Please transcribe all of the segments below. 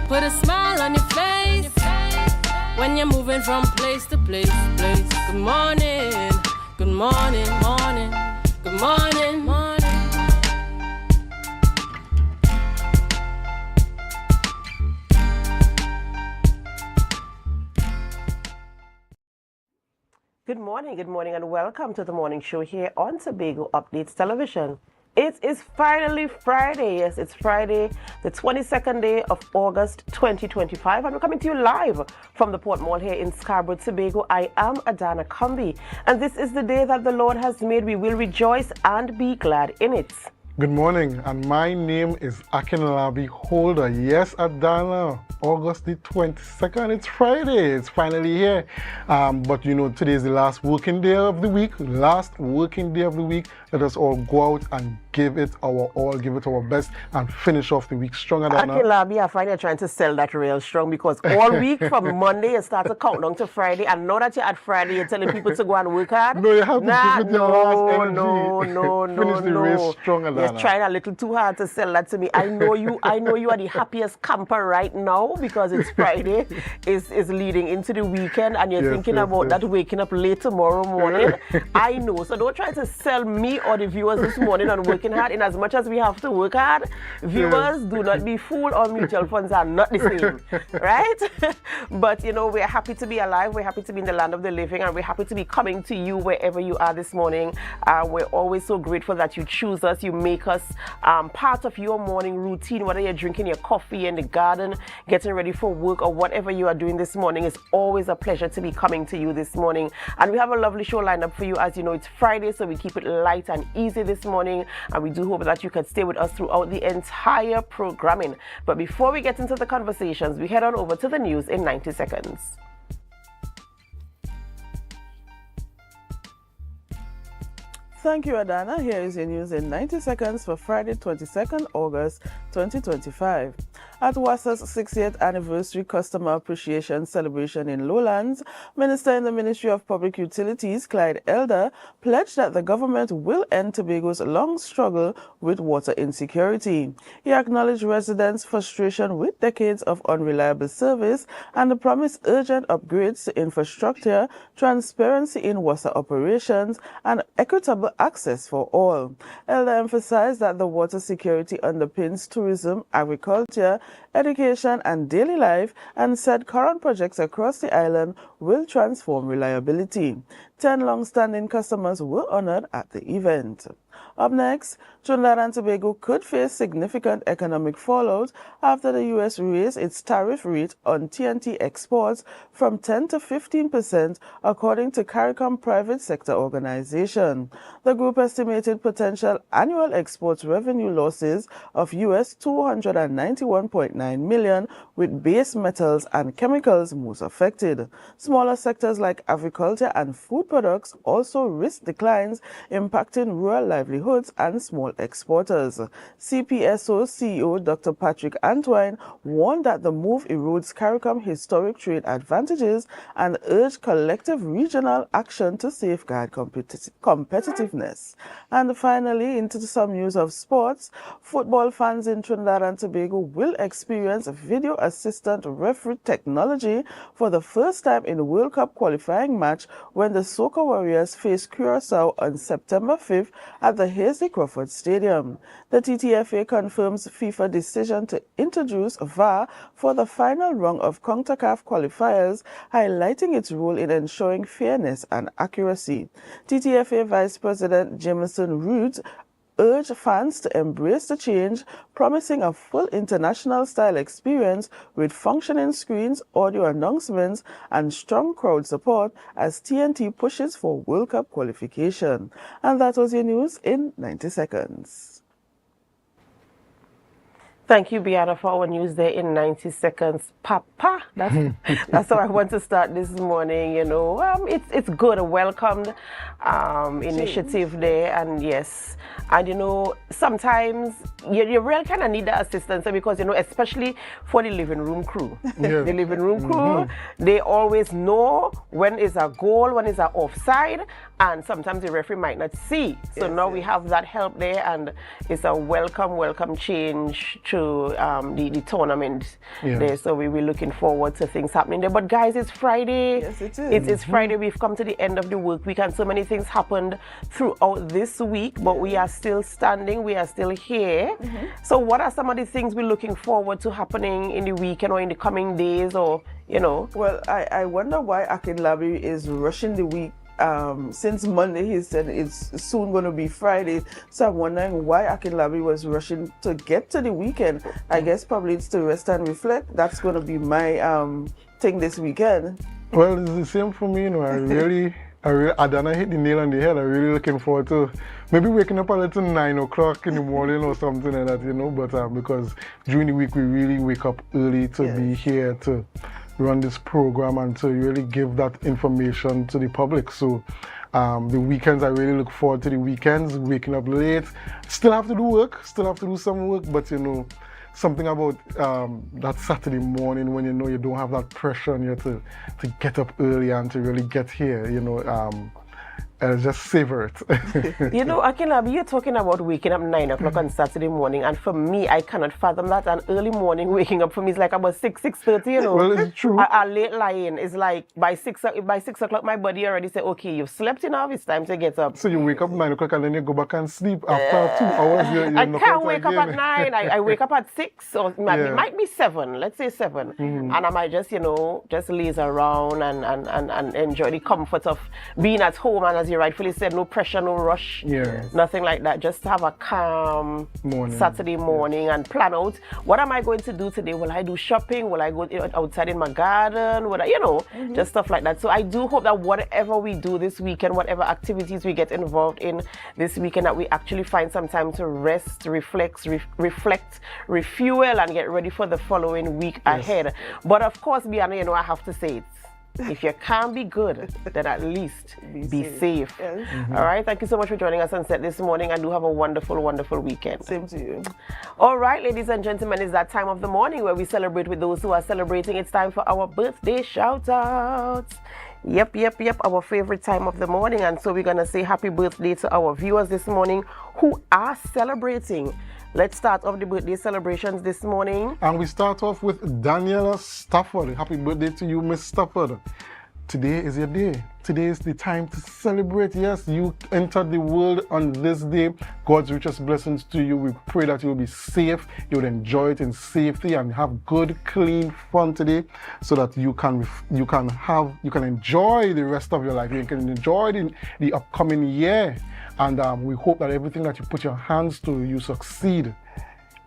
put a smile on your face when you're moving from place to place. Good morning, good morning, morning, good morning, morning. Good morning, and welcome to the morning show here on Tobago Updates Television. It is finally Friday. Yes, it's Friday, the 22nd day of August 2025, and we're coming to you live from the Port Mall here in Scarborough, Tobago. I am Adana Kumbi, and this is the day that the Lord has made. We will rejoice and be glad in it. Good morning, and my name is Akinlabi Holder. Yes, Adana, August the 22nd, it's Friday, it's finally here. But you know, today is the last working day of the week. Let us all go out and give it our all, give it our best, and finish off the week strong, Adana. Akinlabi, I find you're trying to sell that real strong, because all week from Monday you start to count down to Friday, and now that you're at Friday, you're telling people to go and work hard. No, you have to give it your last energy. Finish the race strong, Adana. You're trying a little too hard to sell that to me. I know you are the happiest camper right now, because it's Friday, is leading into the weekend, and you're thinking about that waking up late tomorrow morning. I know, so don't try to sell me or the viewers this morning on working hard. In as much as we have to work hard, viewers, do not be fooled. All mutual funds are not the same, right? But you know, we're happy to be alive, we're happy to be in the land of the living, and we're happy to be coming to you wherever you are this morning. We're always so grateful that you choose us, you make us part of your morning routine, whether you're drinking your coffee in the garden, getting ready for work, or whatever you are doing this morning. It's always a pleasure to be coming to you this morning. And we have a lovely show lined up for you. As you know, it's Friday, so we keep it light and easy this morning, and we do hope that you can stay with us throughout the entire programming. But before we get into the conversations, we head on over to the news in 90 seconds. Thank you, Adana. Here is your news in 90 seconds for Friday, 22nd August 2025. At WASA's 60th anniversary customer appreciation celebration in Lowlands, Minister in the Ministry of Public Utilities, Clyde Elder, pledged that the government will end Tobago's long struggle with water insecurity. He acknowledged residents' frustration with decades of unreliable service and promised urgent upgrades to infrastructure, transparency in water operations, and equitable access for all. Elder emphasized that the water security underpins tourism, agriculture, education, and daily life, and said current projects across the island will transform reliability. 10 long-standing customers were honored at the event. Up next, Trinidad and Tobago could face significant economic fallout after the U.S. raised its tariff rate on TNT exports from 10 to 15%, according to CARICOM Private Sector Organization. The group estimated potential annual exports revenue losses of US $291.9 million, with base metals and chemicals most affected. Smaller sectors like agriculture and food products also risk declines, impacting rural livelihoods and small exporters. CPSO CEO Dr. Patrick Antoine warned that the move erodes CARICOM historic trade advantages and urged collective regional action to safeguard competitiveness. And finally, into some news of sports, football fans in Trinidad and Tobago will experience video assistant referee technology for the first time in the World Cup qualifying match when the Soca Warriors face Curaçao on September 5th at the Hasely Crawford Stadium. The TTFA confirms FIFA decision to introduce VAR for the final round of CONCACAF qualifiers, highlighting its role in ensuring fairness and accuracy. TTFA Vice President Jameson Root urged fans to embrace the change, promising a full international-style experience with functioning screens, audio announcements, and strong crowd support as TNT pushes for World Cup qualification. And that was your news in 90 seconds. Thank you, Biana, for our news there in 90 seconds. Papa, that's how I want to start this morning, you know. It's good, a welcomed initiative there, and yes. And, you know, sometimes you really kind of need the assistance because, you know, especially for the living room crew. Yeah. The living room crew, they always know when is a goal, when is a offside, and sometimes the referee might not see. So now we have that help there, and it's a welcome change to to the tournament there. So we're looking forward to things happening there. But guys, it's Friday. Yes, it is. It's Friday. We've come to the end of the work week, and so many things happened throughout this week, but we are still standing. We are still here. So what are some of the things we're looking forward to happening in the weekend or in the coming days, or, you know? Well, I wonder why Akinlabi is rushing the week. Since Monday, he said it's soon going to be Friday. So I'm wondering why Akinlabi was rushing to get to the weekend. I guess probably it's to rest and reflect. That's going to be my thing this weekend. Well, it's the same for me, you know. Adana hit the nail on the head. I'm really looking forward to maybe waking up a little 9 o'clock in the morning or something like that, you know. But because during the week we really wake up early to be here to run this program and to really give that information to the public. So the weekends, I really look forward to the weekends, waking up late. Still have to do work, still have to do some work, but you know, something about that Saturday morning when you know you don't have that pressure on you to get up early and to really get here, you know, just savor it. You know, Akinlabi, you're talking about waking up 9 o'clock on Saturday morning, and for me, I cannot fathom that. And early morning waking up for me is like about 6:30, you know. Well, it's true. A late lying is like by 6 o'clock, my body already said, okay, you've slept enough, it's time to get up. So you wake up 9 o'clock and then you go back and sleep after 2 hours. I can't wake up at 9. I wake up at 6, or it might be 7, let's say 7. And I might just, you know, just laze around and enjoy the comfort of being at home. And as you rightfully said, no pressure, no rush, nothing like that. Just have a calm Saturday morning and plan out, what am I going to do today? Will I do shopping? Will I go outside in my garden? Will I, you know, just stuff like that. So I do hope that whatever we do this weekend, whatever activities we get involved in this weekend, that we actually find some time to rest, reflect, refuel, and get ready for the following week ahead. But of course, Bianna, you know, I have to say it. If you can't be good, then at least be safe. Yes. All right. Thank you so much for joining us on set this morning, and do have a wonderful, wonderful weekend. Same to you. All right, ladies and gentlemen, it's that time of the morning where we celebrate with those who are celebrating. It's time for our birthday shout-outs. Yep, our favorite time of the morning. And so we're going to say happy birthday to our viewers this morning who are celebrating. Let's start off the birthday celebrations this morning. And we start off with Daniela Stafford. Happy birthday to you, Miss Stafford. Today is your day. Today is the time to celebrate. Yes, you entered the world on this day. God's richest blessings to you. We pray that you will be safe, you will enjoy it in safety, and have good, clean fun today, so that you can enjoy the rest of your life. You can enjoy the upcoming year. And we hope that everything that you put your hands to, you succeed.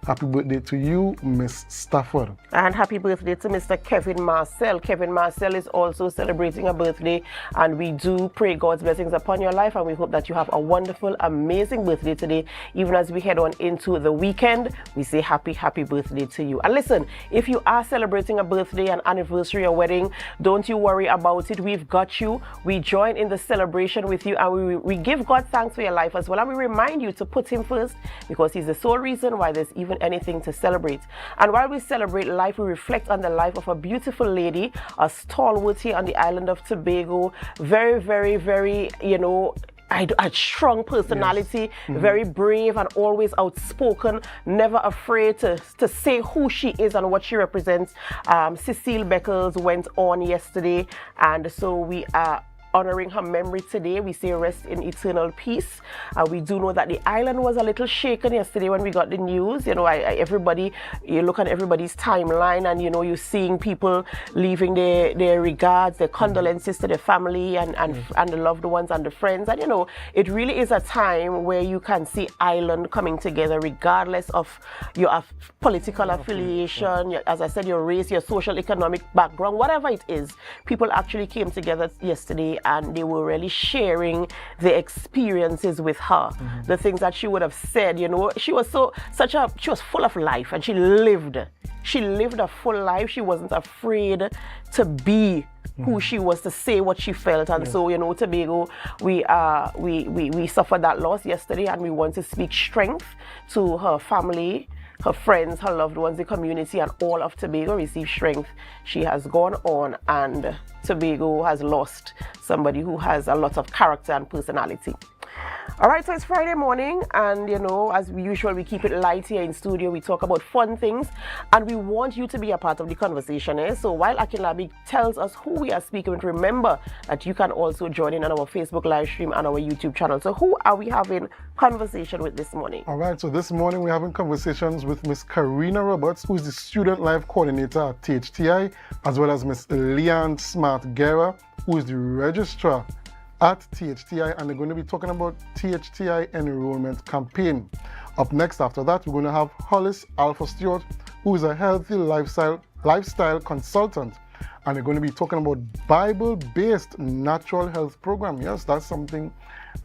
Happy birthday to you, Miss Stafford. And happy birthday to Mr. Kevin Marcel. Kevin Marcel is also celebrating a birthday, and we do pray God's blessings upon your life, and we hope that you have a wonderful, amazing birthday today. Even as we head on into the weekend, we say happy we to you. And listen, if you are celebrating a birthday, an anniversary, a wedding, don't you worry about it. We've got you. We join in the celebration with you, and we give God thanks for your life as well. And we remind you to put Him first, because He's the sole reason why there's even anything to celebrate. And while we celebrate life, we reflect on the life of a beautiful lady, a stalwart here on the island of Tobago. Very, very, very, you know, a strong personality, very brave and always outspoken, never afraid to say who she is and what she represents. Cecile Beckles went on yesterday, and so we are honoring her memory today. We say rest in eternal peace. We do know that the island was a little shaken yesterday when we got the news. You know, you look at everybody's timeline, and you know, you're seeing people leaving their regards, their condolences to their family and the loved ones and the friends. And you know, it really is a time where you can see island coming together, regardless of your political affiliation, as I said, your race, your social economic background, whatever it is. People actually came together yesterday, and they were really sharing their experiences with her, the things that she would have said. You know, she was she was full of life, and she lived a full life. She wasn't afraid to be who she was, to say what she felt. And so, you know, Tobago, we suffered that loss yesterday, and we want to speak strength to her family, her friends, her loved ones, the community, and all of Tobago. Receive strength. She has gone on, and Tobago has lost somebody who has a lot of character and personality. All right, so it's Friday morning, and you know, as usual, we keep it light here in studio. We talk about fun things, and we want you to be a part of the conversation. So while Akinlabi tells us who we are speaking with, remember that you can also join in on our Facebook live stream and our YouTube channel. So who are we having conversation with this morning? All right, so this morning we're having conversations with Miss Karina Roberts, who is the Student Life Coordinator at THTI, as well as Miss Leanne Smart-Guerra, who is the Registrar at THTI, and they're going to be talking about THTI enrollment campaign. Up next after that, we're going to have Hollis Alpha Stewart, who is a healthy lifestyle consultant, and they're going to be talking about Bible-based natural health program. Yes, that's something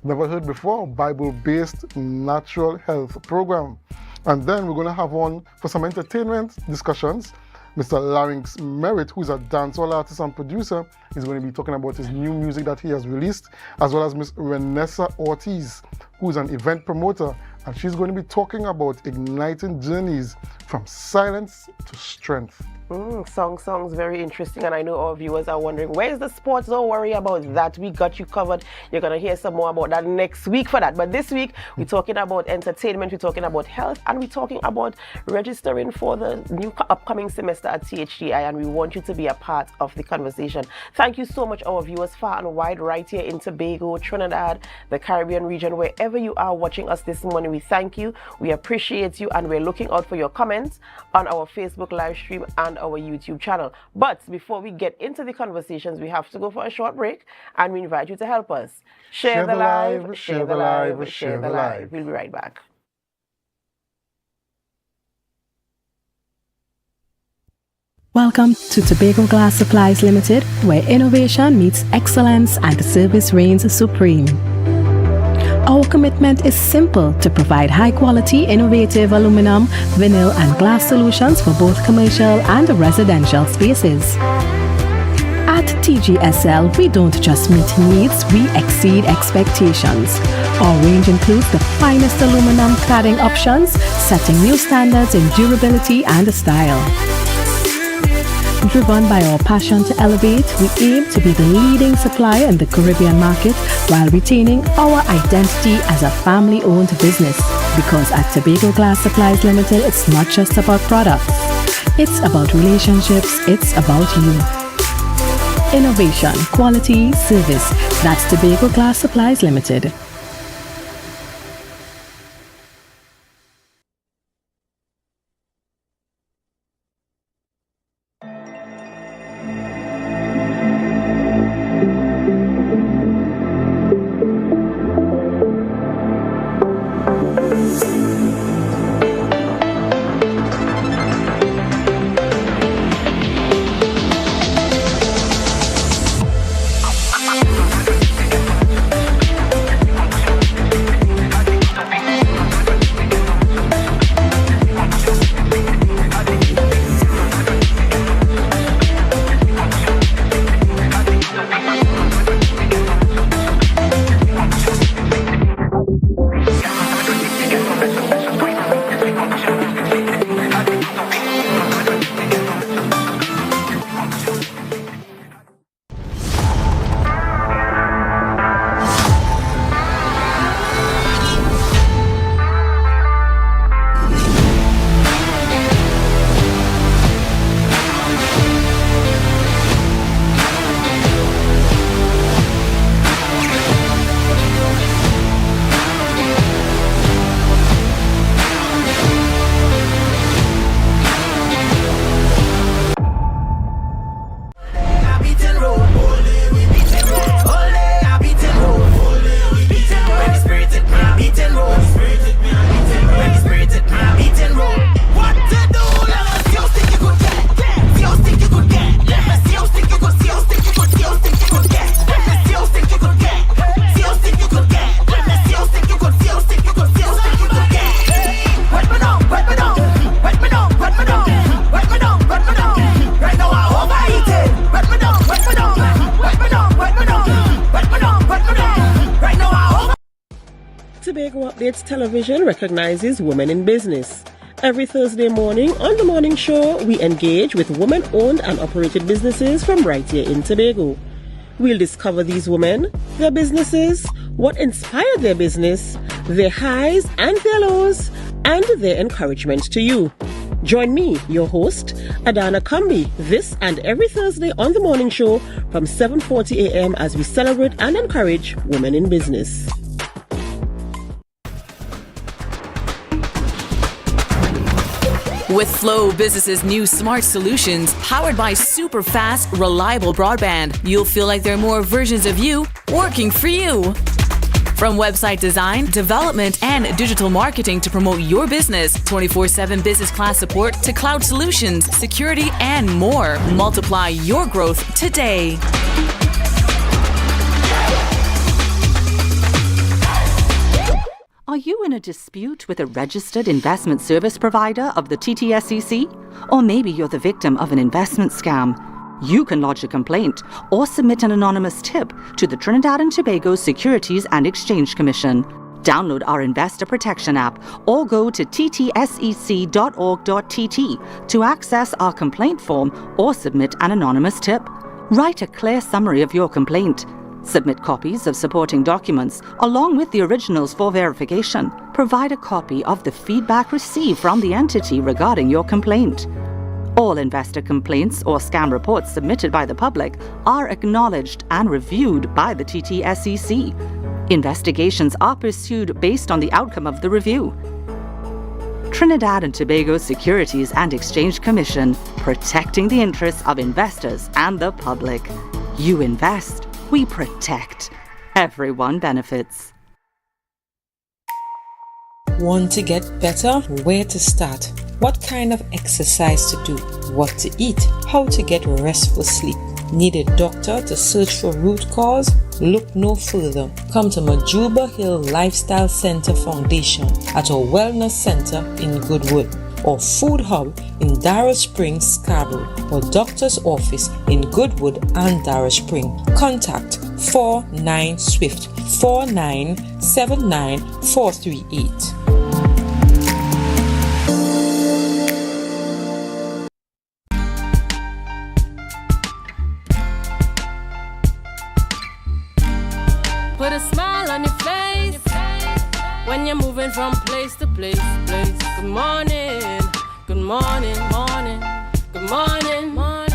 never heard before, Bible-based natural health program. And then we're going to have on for some entertainment discussions. Mr. Larynx Merritt, who is a dancehall artist and producer, is going to be talking about his new music that he has released, as well as Miss Renessa Ortiz, who is an event promoter, and she's going to be talking about igniting journeys from silence to strength. Songs very interesting, and I know our viewers are wondering, where's the sports? Don't worry about that, we got you covered. You're going to hear some more about that next week for that. But this week we're talking about entertainment, we're talking about health, and we're talking about registering for the new upcoming semester at THTI, and we want you to be a part of the conversation. Thank you so much, our viewers far and wide, right here in Tobago, Trinidad, the Caribbean region, wherever you are watching us this morning. We thank you, we appreciate you, and we're looking out for your comments on our Facebook live stream and our YouTube channel. But before we get into the conversations, we have to go for a short break, and we invite you to help us. Share the live, share the live, share the live. We'll be right back. Welcome to Tobago Glass Supplies Limited, where innovation meets excellence and service reigns supreme. Our commitment is simple: to provide high-quality, innovative aluminum, vinyl, and glass solutions for both commercial and residential spaces. At TGSL, we don't just meet needs, we exceed expectations. Our range includes the finest aluminum cladding options, setting new standards in durability and style. Driven by our passion to elevate, we aim to be the leading supplier in the Caribbean market while retaining our identity as a family-owned business. Because at Tobago Glass Supplies Limited, it's not just about products. It's about relationships, it's about you. Innovation, quality, service. That's Tobago Glass Supplies Limited. Tobago Updates Television recognizes women in business. Every Thursday morning on The Morning Show, we engage with women-owned and operated businesses from right here in Tobago. We'll discover these women, their businesses, what inspired their business, their highs and their lows, and their encouragement to you. Join me, your host, Adana Kambi, this and every Thursday on The Morning Show from 7:40 a.m. as we celebrate and encourage women in business. With Flow Business's new smart solutions, powered by super fast, reliable broadband, you'll feel like there are more versions of you working for you. From website design, development, and digital marketing to promote your business, 24/7 business class support to cloud solutions, security, and more. Multiply your growth today. Are you in a dispute with a registered investment service provider of the TTSEC? Or maybe you're the victim of an investment scam? You can lodge a complaint or submit an anonymous tip to the Trinidad and Tobago Securities and Exchange Commission. Download our Investor Protection app or go to ttsec.org.tt to access our complaint form or submit an anonymous tip. Write a clear summary of your complaint. Submit copies of supporting documents along with the originals for verification. Provide a copy of the feedback received from the entity regarding your complaint. All investor complaints or scam reports submitted by the public are acknowledged and reviewed by the TTSEC. Investigations are pursued based on the outcome of the review. Trinidad and Tobago Securities and Exchange Commission, protecting the interests of investors and the public. You invest. We protect. Everyone benefits. Want to get better? Where to start? What kind of exercise to do? What to eat? How to get restful sleep? Need a doctor to search for root cause? Look no further. Come to Majuba Hill Lifestyle Center Foundation at our Wellness Center in Goodwood, or Food Hub in Darrow Springs, Scarborough, or Doctor's Office in Goodwood and Darrow Spring. Contact 49 Swift 4979 438. Put a smile on your face when you're moving from place to place. Good morning, good morning, morning, good morning, morning.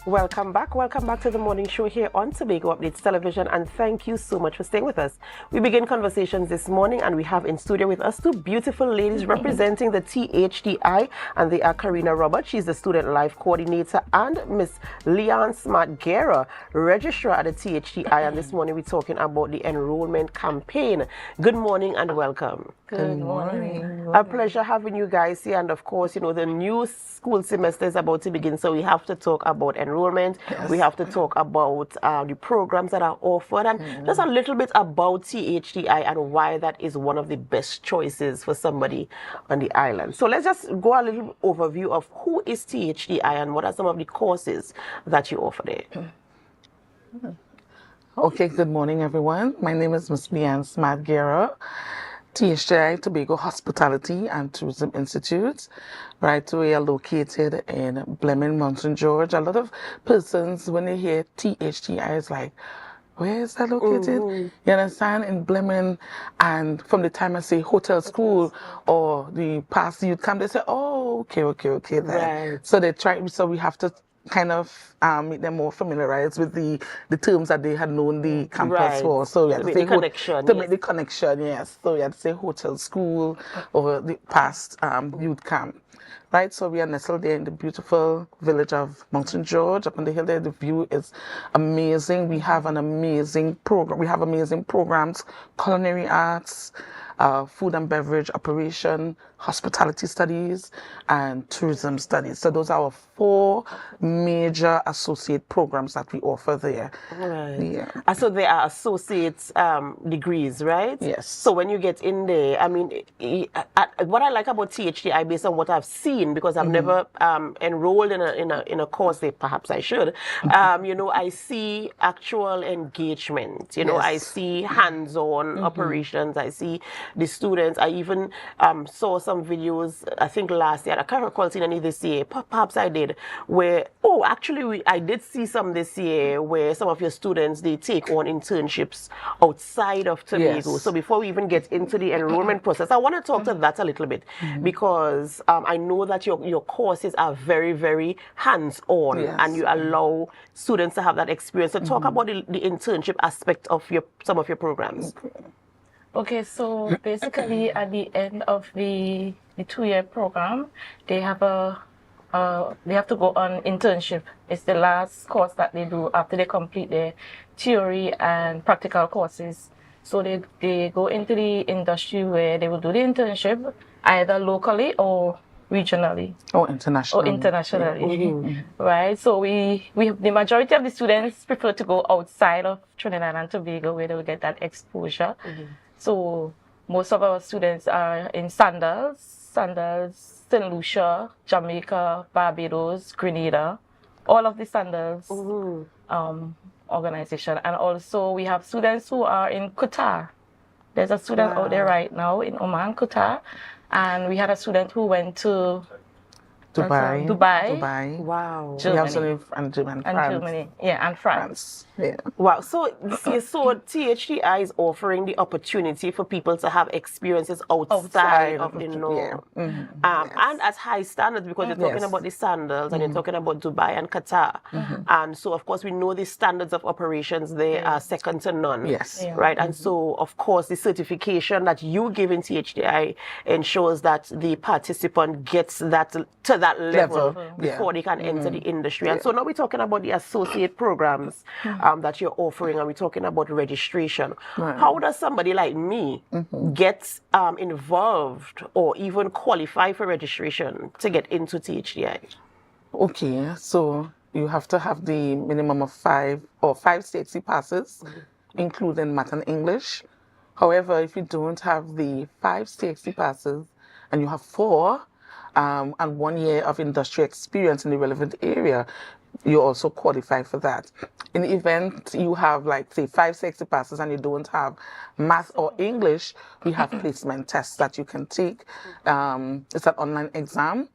Welcome back to the morning show here on Tobago Updates Television, and thank you so much for staying with us. We begin conversations this morning, and we have in studio with us two beautiful ladies representing the THTI, and they are Karina Roberts, she's the Student Life Coordinator, and Miss Leanne Smart-Guerra, Registrar at the THTI, and this morning we're talking about the enrollment campaign. Good morning and welcome. Good morning. A pleasure having you guys here, and of course, you know, the new school semester is about to begin, so we have to talk about enrollment. Yes. We have to talk about the programs that are offered, and just a little bit about THTI and why that is one of the best choices for somebody on the island. So let's just go a little overview of who is THTI and what are some of the courses that you offer there. Okay, good morning everyone. My name is Miss Leanne Smart-Guerra, THTI Tobago Hospitality and Tourism Institute. Right, we are located in Blemon, Mountain George. A lot of persons, when they hear THTI, is like, where is that located? You understand? In Blemon, and from the time I say hotel school or the past youth camp, they say, oh, okay. Right. So they try. So we have to kind of make them more familiarized with the terms that they had known the campus for. So we had to make the connection, yes. So we had to say hotel school or the past youth camp. Right, so we are nestled there in the beautiful village of Mountain George. Up on the hill there, the view is amazing. We have an amazing program. We have amazing programs, culinary arts, food and beverage operation, hospitality studies, and tourism studies. So those are our 4 major associate programs that we offer there. Right. Yeah. So they are associate degrees, right? Yes. So when you get in there, I mean, what I like about THTI, based on what I've seen, because I've never enrolled in a course, perhaps I should. You know, I see actual engagement. You know, I see hands-on operations. I see the students. I even saw some videos, I think last year, I can't recall seeing any this year, perhaps I did, where, actually I did see some this year where some of your students, they take on internships outside of Tobago. Yes. So before we even get into the enrollment process, I want to talk to that a little bit, because I know that your courses are very, very hands-on, and you allow students to have that experience. So talk about the internship aspect of some of your programs. Okay, so basically at the end of the 2-year program, they have to go on internship. It's the last course that they do after they complete their theory and practical courses. So they go into the industry where they will do the internship either locally or regionally. Or internationally. Right? So the majority of the students prefer to go outside of Trinidad and Tobago where they will get that exposure. So most of our students are in Sandals, St. Lucia, Jamaica, Barbados, Grenada, all of the Sandals organization. And also we have students who are in Qatar. There's a student out there right now in Oman, Qatar. And we had a student who went to Dubai. Wow. Germany. And France. Germany. Yeah, and France. Yeah. Wow. So THTI is offering the opportunity for people to have experiences outside of the norm. And at high standards, because you're talking about the Sandals and you're talking about Dubai and Qatar. And so, of course, we know the standards of operations, they are second to none. Yes. Right. And so, of course, the certification that you give in THTI ensures that the participant gets that to that level before they can enter the industry. And so now we're talking about the associate programs that you're offering, and we're talking about registration. How does somebody like me get involved or even qualify for registration to get into THTI? Okay, so you have to have the minimum of 5 CXC passes, including Math and English. However, if you don't have the 5 CXC passes and you have 4, and 1 year of industry experience in the relevant area, you also qualify for that. In the event you have, like, say, 5 CXC passes and you don't have Math or English, we have placement tests that you can take. It's an online exam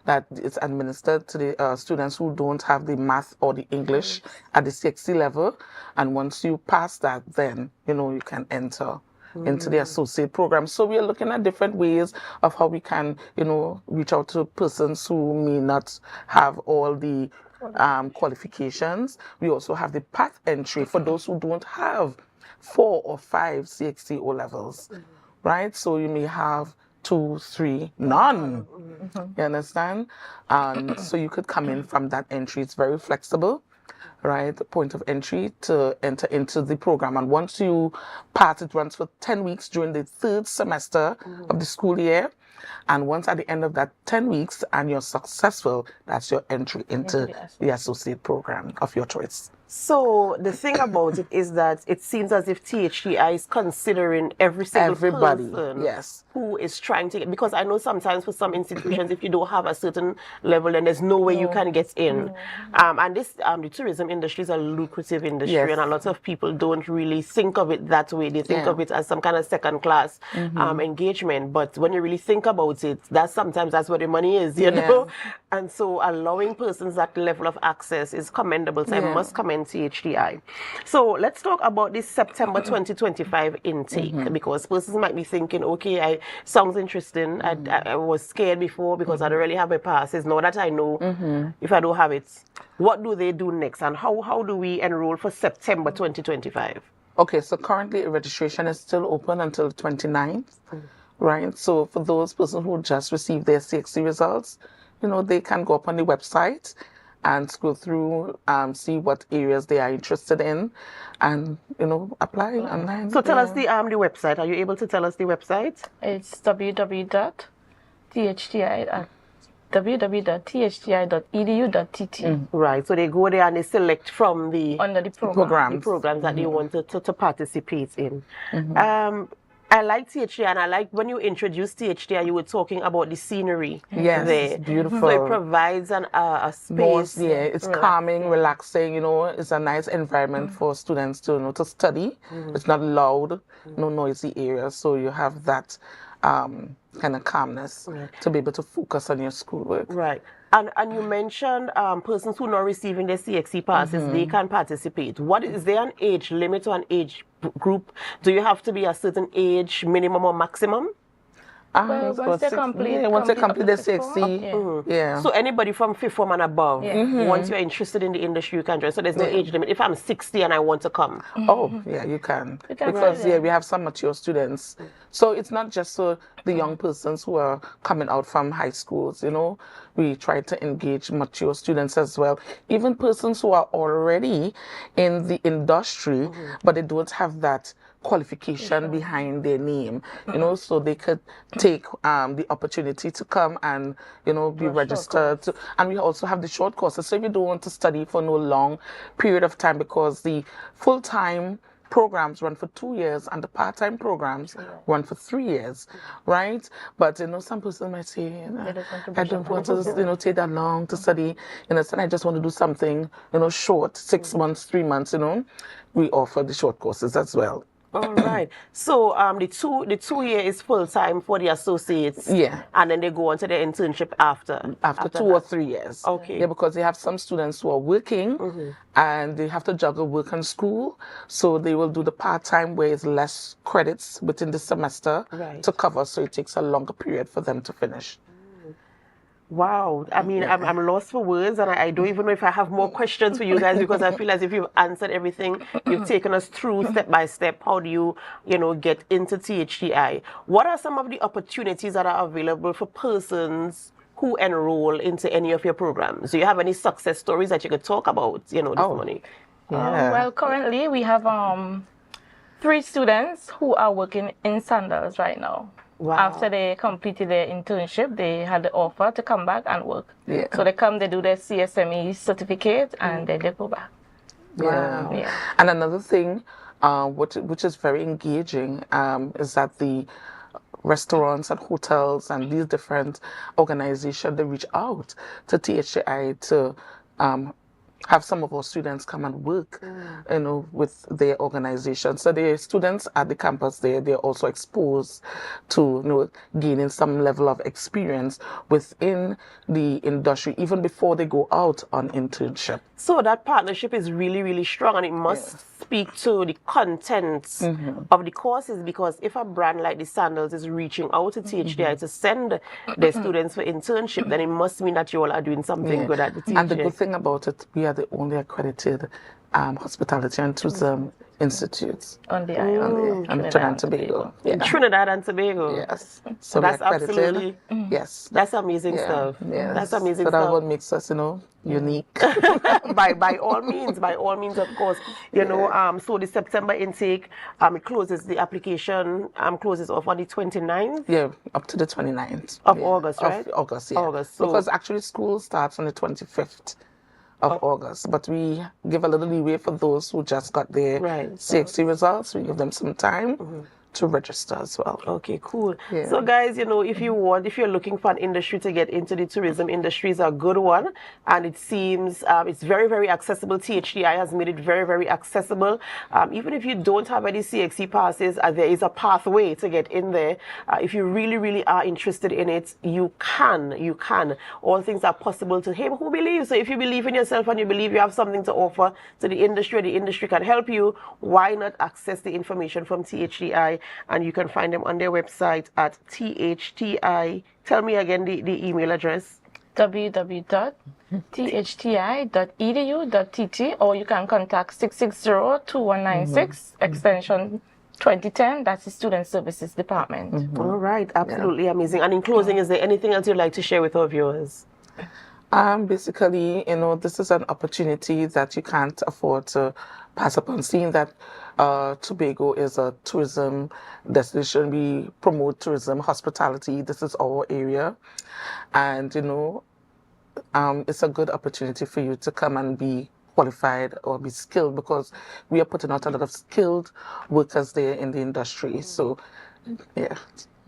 that is administered to the students who don't have the Math or the English at the CXC level. And once you pass that, then, you can enter into the associate program. So we are looking at different ways of how we can, reach out to persons who may not have all the qualifications. We also have the path entry for those who don't have 4 or 5 CXC O levels, right? So you may have 2, 3, none. You understand? And so you could come in from that entry. It's very flexible. Right, the point of entry to enter into the program. And once you pass, it runs for 10 weeks during the 3rd semester of the school year. And once at the end of that 10 weeks and you're successful, that's your entry into the associate program of your choice. So the thing about it is that it seems as if THTI is considering everybody person who is trying to get, because I know sometimes for some institutions, if you don't have a certain level, then there's no way you can get in. And this the tourism industry is a lucrative industry, and a lot of people don't really think of it that way. They think of it as some kind of second class engagement. But when you really think about it, sometimes that's where the money is, you know. And so allowing persons that level of access is commendable. So I must commend THTI. So let's talk about this September 2025 intake, because persons might be thinking, okay, sounds interesting. I was scared before because I don't really have my passes. Now that I know, if I don't have it, what do they do next? And how do we enroll for September 2025? Okay, so currently registration is still open until the 29th, right? So for those persons who just received their CXC results, they can go up on the website and scroll through, see what areas they are interested in, and apply online. So tell us the website. Are you able to tell us the website? It's www.thti.edu.tt. Right. So they go there and they select from under the programs that they want to participate in. I like THTI, and I like when you introduced THTI, you were talking about the scenery. Yes, there. beautiful. So it provides a space. It's calming, relaxing. It's a nice environment for students to to study. It's not loud, no noisy areas, so you have that kind of calmness to be able to focus on your schoolwork. Right. And you mentioned persons who are not receiving their CXC passes, they can participate. Is there an age limit or an age group? Do you have to be a certain age, minimum or maximum? Once they complete their CXC, So anybody from 5th form and above, once you're interested in the industry, you can join. So there's no age limit. If I'm 60 and I want to come. Oh, yeah, you can. Because, we have some mature students. So it's not just the young persons who are coming out from high schools, We try to engage mature students as well. Even persons who are already in the industry, but they don't have that qualification behind their name, so they could take the opportunity to come and be registered and we also have the short courses. So if you don't want to study for no long period of time, because the full-time programs run for 2 years and the part-time programs run for 3 years, right? But some person might say, I don't want to take that long to study, and I just want to do something short, 6 months, 3 months. We offer the short courses as well. All right. So the 2 year is full time for the associates. Yeah. And then they go on to their internship after 2 or 3 years. Okay. Yeah, because they have some students who are working and they have to juggle work and school. So they will do the part-time where it's less credits within the semester to cover. So it takes a longer period for them to finish. Wow. I mean, I'm lost for words, and I don't even know if I have more questions for you guys, because I feel as if you've answered everything. You've taken us through step by step. How do you, get into THTI? What are some of the opportunities that are available for persons who enroll into any of your programs? Do you have any success stories that you could talk about, this morning? Well, currently we have 3 students who are working in sandals right now. Wow. After they completed their internship, they had the offer to come back and work. Yeah. So they come, they do their CSME certificate, and then they go back. Wow. Yeah. And another thing, which is very engaging, is that the restaurants and hotels and these different organizations, they reach out to THTI to have some of our students come and work, with their organization. So the students at the campus there, they're also exposed to, gaining some level of experience within the industry, even before they go out on internship. So that partnership is really, really strong, and it must speak to the contents of the courses, because if a brand like the Sandals is reaching out to THTI to send their students for internship, then it must mean that you all are doing something good at the THTI. And the good thing about it, we are the only accredited hospitality and tourism institutes On the island. on Trinidad and Tobago. In Trinidad and Tobago. Yes. So That's we're accredited. absolutely, Yes. that's amazing stuff. Yes. That's amazing so stuff. that's what makes us, unique. by all means, of course. So the September intake, it closes, the application closes off on the 29th? Yeah, up to the 29th. Of August, right? Of August, yeah. August, so because actually school starts on the 25th of August, but we give a little leeway for those who just got their CXC results. We give them some time to register as well. Okay, cool. Yeah. So guys, if you're looking for an industry to get into, the tourism industry is a good one, and it seems it's very, very accessible. THTI has made it very, very accessible. Even if you don't have any CXC passes, there is a pathway to get in there. If you really, really are interested in it, you can. All things are possible to him who believes. So if you believe in yourself and you believe you have something to offer to the industry, or the industry can help you, why not access the information from THTI? And you can find them on their website at THTI. Tell me again the email address. www.thti.edu.tt, or you can contact 660-2196 extension 2010. That's the Student Services Department. All right, absolutely amazing. And in closing, is there anything else you'd like to share with our viewers? Basically, this is an opportunity that you can't afford to pass up on, seeing that Tobago is a tourism destination. We promote tourism, hospitality. This is our area. And, it's a good opportunity for you to come and be qualified or be skilled, because we are putting out a lot of skilled workers there in the industry. So, yeah.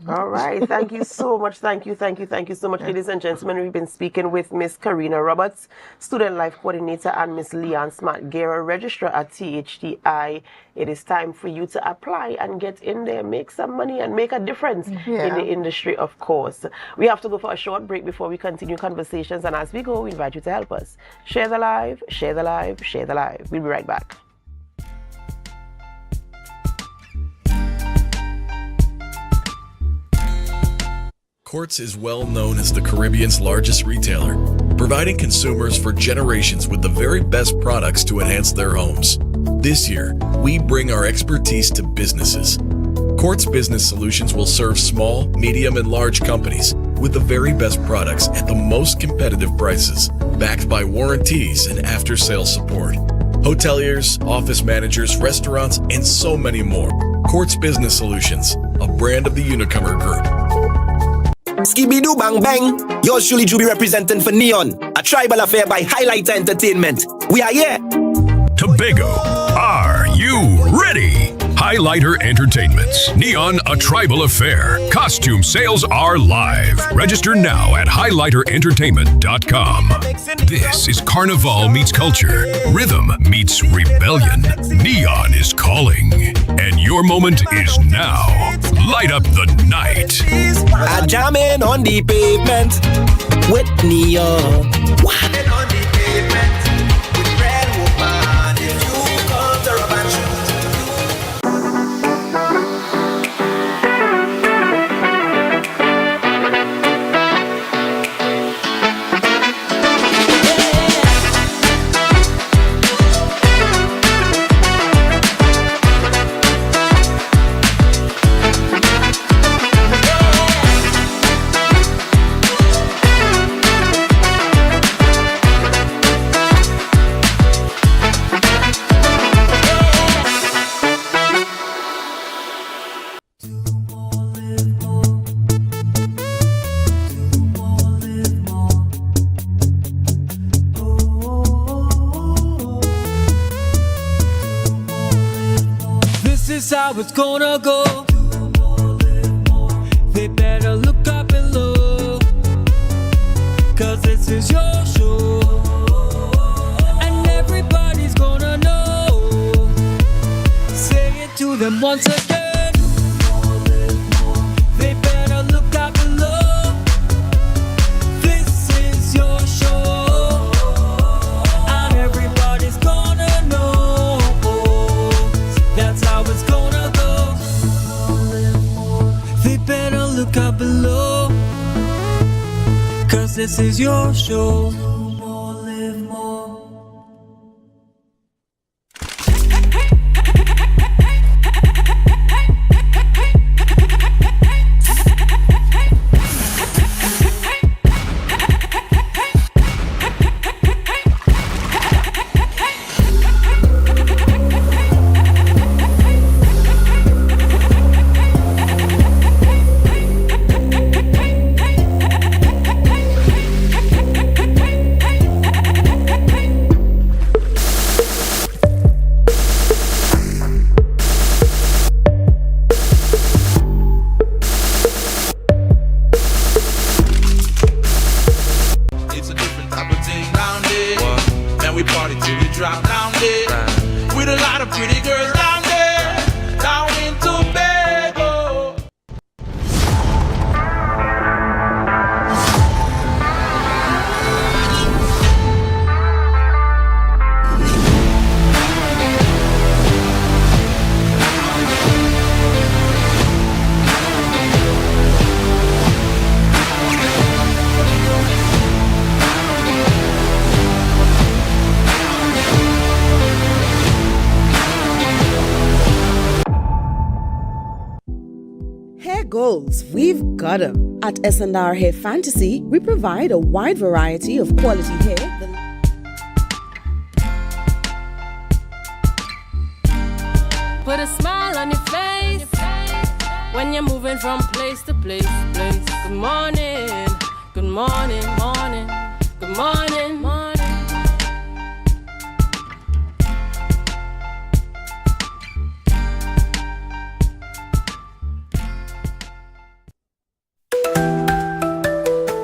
All right. Thank you so much. Thank you so much, ladies and gentlemen. We've been speaking with Miss Karina Roberts, Student Life Coordinator, and Miss Leanne Smart-Guerra, Registrar at THTI. It is time for you to apply and get in there, make some money, and make a difference in the industry, of course. We have to go for a short break before we continue conversations, and as we go, we invite you to help us. Share the live, share the live, share the live. We'll be right back. Quartz is well known as the Caribbean's largest retailer, providing consumers for generations with the very best products to enhance their homes. This year, we bring our expertise to businesses. Quartz Business Solutions will serve small, medium, and large companies with the very best products at the most competitive prices, backed by warranties and after-sales support. Hoteliers, office managers, restaurants, and so many more. Quartz Business Solutions, a brand of the Unicomer Group. Skibidoo bang bang, yours truly Juby representing for Neon, a tribal affair by Highlighter Entertainment. We are here. Tobago, are you ready? Highlighter Entertainment's Neon, a tribal affair. Costume sales are live. Register now at highlightentertainment.com. This is Carnival meets culture. Rhythm meets rebellion. Neon is calling. And your moment is now. Light up the night. I jamming on the pavement with Neon. On the pavement with Red Woman. If you come to rub and shoot. How it's gonna go. They better look up and low, 'cause this is your show, and everybody's gonna know. Say it to them once again. They better look up and low. This is your show, and everybody's gonna know. That's how it's gonna go. They better look up below, 'cause this is your show. curls, we've got 'em. At S&R Hair Fantasy, we provide a wide variety of quality hair. Put a smile on your face when you're moving from place to place. Good morning, good morning, morning, good morning, morning.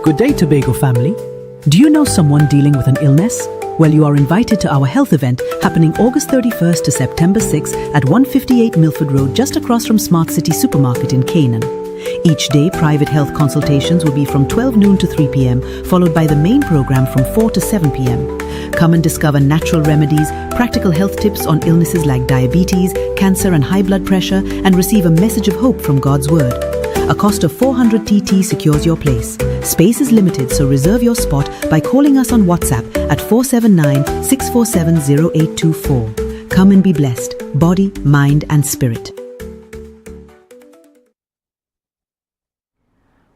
Good day, Tobago family. Do you know someone dealing with an illness? Well, you are invited to our health event happening August 31st to September 6th at 158 Milford Road, just across from Smart City Supermarket in Canaan. Each day, private health consultations will be from 12 noon to 3 p.m., followed by the main program from 4 to 7 p.m. Come and discover natural remedies, practical health tips on illnesses like diabetes, cancer and high blood pressure, and receive a message of hope from God's Word. A cost of 400 TT secures your place. Space is limited, so reserve your spot by calling us on WhatsApp at 479-647-0824. Come and be blessed, body, mind and spirit.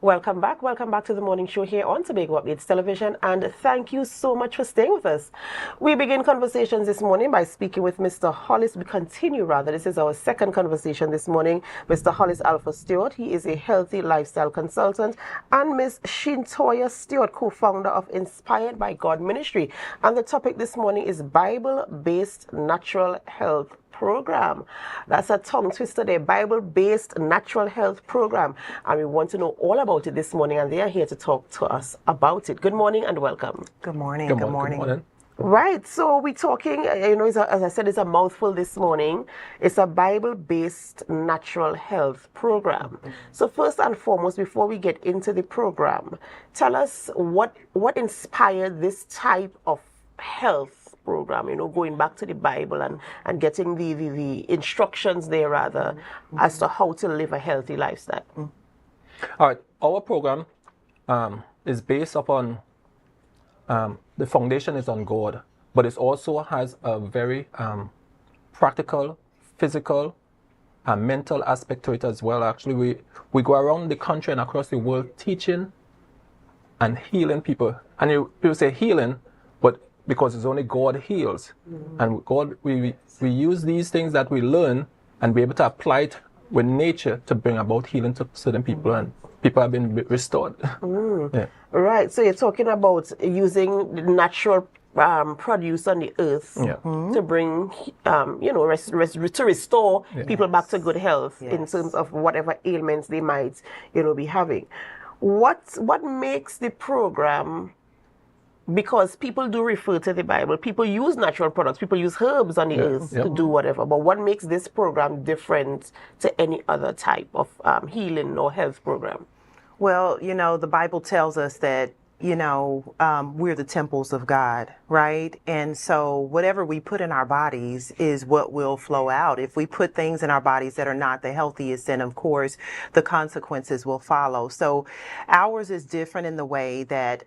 Welcome back to the morning show here on Tobago Updates Television, and thank you so much for staying with us. We begin conversations this morning by speaking with Mr. Hollis. We continue rather. This is our second conversation this morning. Mr. Hollis Alpha Stewart, he is a healthy lifestyle consultant, and Ms. Shintoya Stewart, co-founder of Inspired by God Ministry. And the topic this morning is Bible-based natural health program. That's a tongue twister there, Bible-based natural health program. And we want to know all about it this morning, and they are here to talk to us about it. Good morning and welcome. Good morning. Good morning. Right, so we're talking, as I said, it's a mouthful this morning. It's a Bible-based natural health program. So first and foremost, before we get into the program, tell us what inspired this type of health program, going back to the Bible and getting the instructions there rather as to how to live a healthy lifestyle. All right, our program is based upon the foundation is on God, but it also has a very practical, physical, and mental aspect to it as well. Actually, we go around the country and across the world teaching and healing people. And people say healing, but because it's only God heals. And God, we use these things that we learn and be able to apply it with nature to bring about healing to certain people, and people have been restored. Yeah. Right, so you're talking about using the natural produce on the earth to bring, to restore people back to good health in terms of whatever ailments they might, be having. What makes the program? Because people do refer to the Bible, people use natural products, people use herbs on the earth to do whatever. But what makes this program different to any other type of healing or health program? Well, the Bible tells us that, we're the temples of God, right? And so whatever we put in our bodies is what will flow out. If we put things in our bodies that are not the healthiest, then of course the consequences will follow. So ours is different in the way that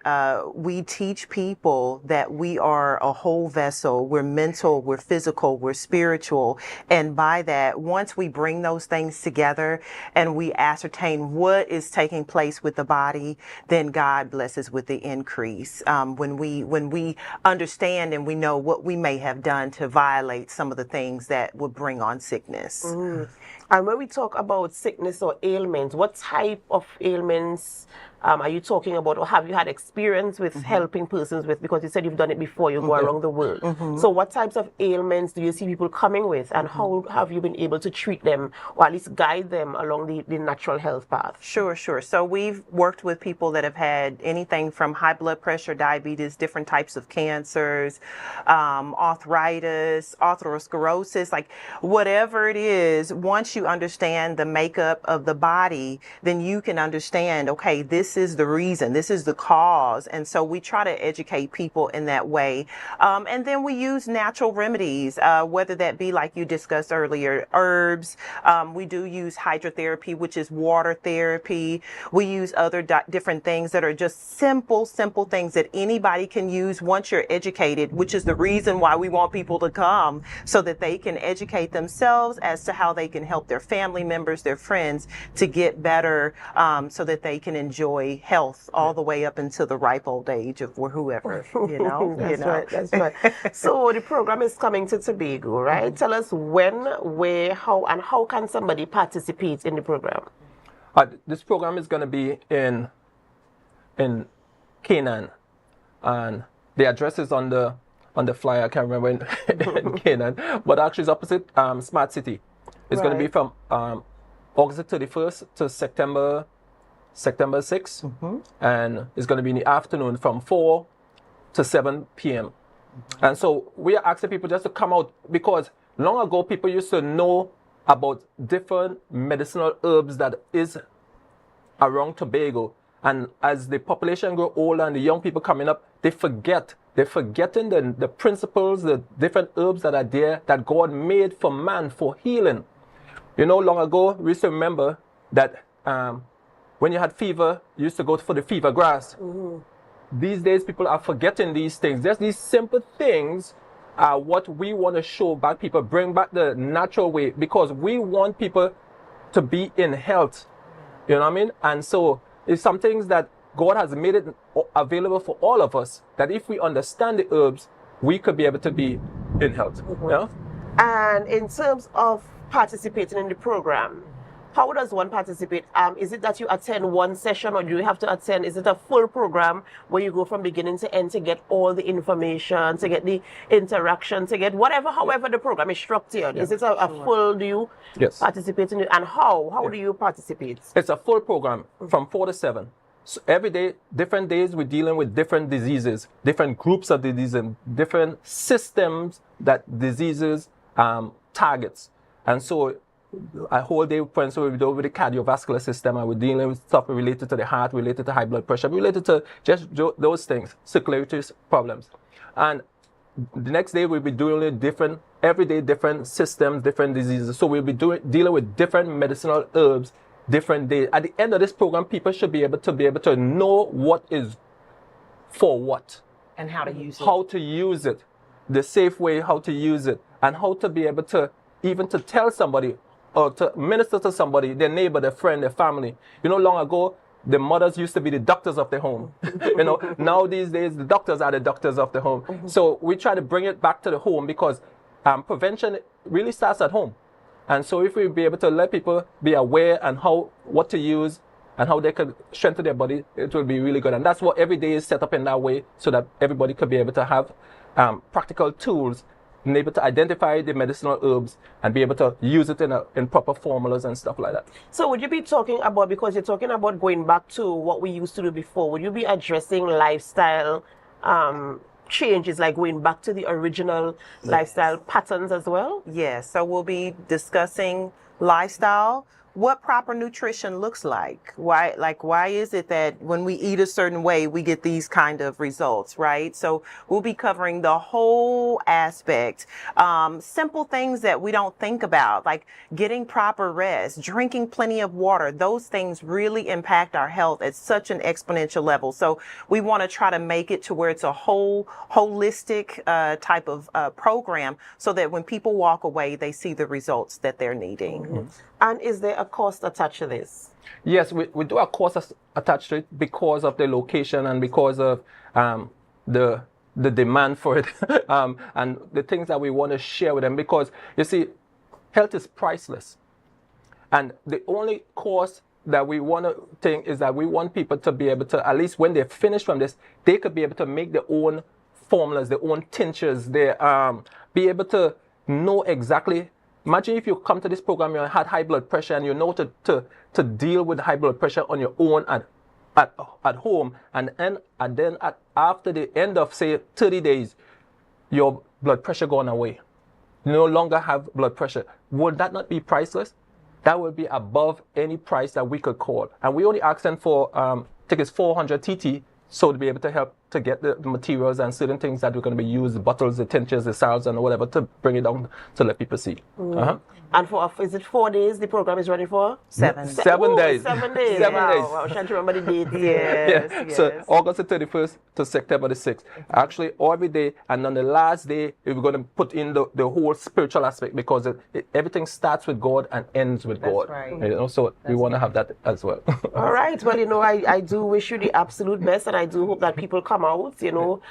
we teach people that we are a whole vessel. We're mental, we're physical, we're spiritual. And by that, once we bring those things together and we ascertain what is taking place with the body, then God blesses with the increase. When we understand and we know what we may have done to violate some of the things that would bring on sickness. And when we talk about sickness or ailments, what type of ailments are you talking about, or have you had experience with helping persons with? Because you said you've done it before, you go around the world. So what types of ailments do you see people coming with, and how have you been able to treat them, or at least guide them along the natural health path? Sure. So we've worked with people that have had anything from high blood pressure, diabetes, different types of cancers, arthritis, atherosclerosis, like whatever it is. Once you understand the makeup of the body, then you can understand, okay, this this is the reason, this is the cause. And so we try to educate people in that way. And then we use natural remedies, whether that be like you discussed earlier, herbs. We do use hydrotherapy, which is water therapy. We use other different things that are just simple things that anybody can use once you're educated, which is the reason why we want people to come, so that they can educate themselves as to how they can help their family members, their friends to get better, so that they can enjoy health all the way up until the ripe old age of whoever, you know. That's right. So the program is coming to Tobago, right? Tell us when, where, how, and how can somebody participate in the program? This program is going to be in Canaan, and the address is on the flyer. I can't remember in Canaan, but actually it's opposite Smart City. It's going to be from August 31st to September 6th, and it's going to be in the afternoon from 4 to 7 p.m. And so we are asking people just to come out, because long ago people used to know about different medicinal herbs that is around Tobago. And as the population grow older and the young people coming up, they're forgetting the principles, the different herbs that are there that God made for man for healing. You know, long ago, we used to remember that when you had fever, you used to go for the fever grass. These days, people are forgetting these things. Just these simple things are what we want to show back people, bring back the natural way, because we want people to be in health. You know what I mean? And so it's some things that God has made it available for all of us, that if we understand the herbs, we could be able to be in health. You know? And in terms of participating in the program, how does one participate? Is it that you attend one session, or do you have to attend? Is it a full program where you go from beginning to end to get all the information, to get the interaction, to get however the program is structured? Is it a full, do you participate in it? And how do you participate? It's a full program from 4 to 7. So every day, different days, we're dealing with different diseases, different groups of diseases, different systems that diseases targets. And so a whole day, for instance, we're dealing with the cardiovascular system, and we're dealing with stuff related to the heart, related to high blood pressure, related to just those things, circulatory problems. And the next day, we'll be doing different systems, different diseases. So we'll be dealing with different medicinal herbs, different days. At the end of this program, people should be able to know what is for what. And how to use it. How to use it. The safe way, how to use it. And how to be able to even to tell somebody, or to minister to somebody, their neighbor, their friend, their family. You know, long ago, the mothers used to be the doctors of the home. You know, now these days, the doctors are the doctors of the home. So we try to bring it back to the home, because prevention really starts at home. And so if we be able to let people be aware and what to use and how they could strengthen their body, it will be really good. And that's what every day is set up in that way, so that everybody could be able to have practical tools and able to identify the medicinal herbs and be able to use it in proper formulas and stuff like that. So would you be talking about, because you're talking about going back to what we used to do before, would you be addressing lifestyle changes, like going back to the original lifestyle patterns as well? Yes, so we'll be discussing lifestyle, what proper nutrition looks like. Why is it that when we eat a certain way, we get these kind of results, right? So we'll be covering the whole aspect. Simple things that we don't think about, like getting proper rest, drinking plenty of water. Those things really impact our health at such an exponential level. So we want to try to make it to where it's a holistic type of program, so that when people walk away, they see the results that they're needing. And is there a cost attached to this? Yes, we do a cost attached to it because of the location and because of the demand for it and the things that we want to share with them. Because, you see, health is priceless. And the only cost that we want to think is that we want people to be able to, at least when they're finished from this, they could be able to make their own formulas, their own tinctures, be able to know exactly. Imagine if you come to this program, you had high blood pressure, and you know to deal with high blood pressure on your own at home, and then after the end of, say, 30 days, your blood pressure gone away. You no longer have blood pressure. Would that not be priceless? That would be above any price that we could call. And we only ask them for think it's 400 TT, so to be able to help to get the materials and certain things that we're going to be used, the bottles, the tinctures, the salves, and whatever, to bring it down to let people see. And is it 4 days the program is running for? 7. 7 days. 7 days. 7 wow. days. I was trying to remember the date. Yes. So August the 31st to September the 6th. Actually, every day, and on the last day, we're going to put in the whole spiritual aspect, because everything starts with God and ends with God. Right. You know, so we want to have that as well. All right. Well, you know, I do wish you the absolute best, and I do hope that people come out, you know.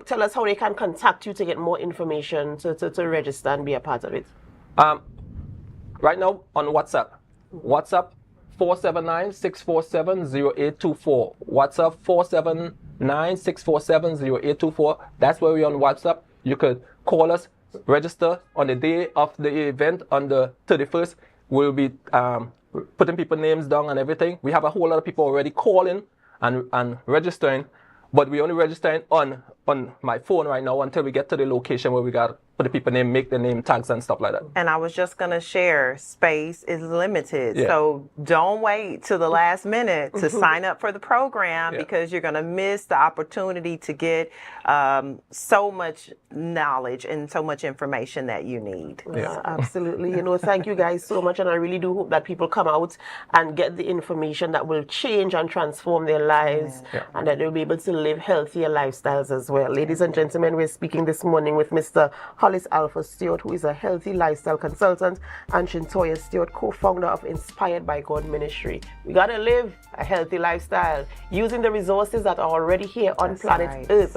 Tell us how they can contact you to get more information, to register and be a part of it. Right now on WhatsApp 479-647-0824. WhatsApp 479-647-0824. That's where we're on WhatsApp. You could call us, register on the day of the event on the 31st. We'll be putting people's names down and everything. We have a whole lot of people already calling and registering, but we're only registering on my phone right now until we get to the location where we got put the people name, make the name tags and stuff like that. And I was just going to share, space is limited. Yeah. So don't wait till the last minute to sign up for the program, because you're going to miss the opportunity to get so much knowledge and so much information that you need. Yeah, absolutely. You know, thank you guys so much. And I really do hope that people come out and get the information that will change and transform their lives, and that they'll be able to live healthier lifestyles as well. Ladies and gentlemen, we're speaking this morning with Mr. Hollis Alpha Stewart, who is a healthy lifestyle consultant, and Shintoya Stewart, co-founder of Inspired by God Ministry. We got to live a healthy lifestyle using the resources that are already here on planet Earth.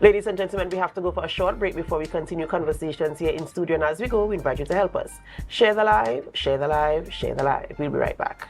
Ladies and gentlemen, we have to go for a short break before we continue conversations here in studio. And as we go, we invite you to help us. Share the live, share the live, share the live. We'll be right back.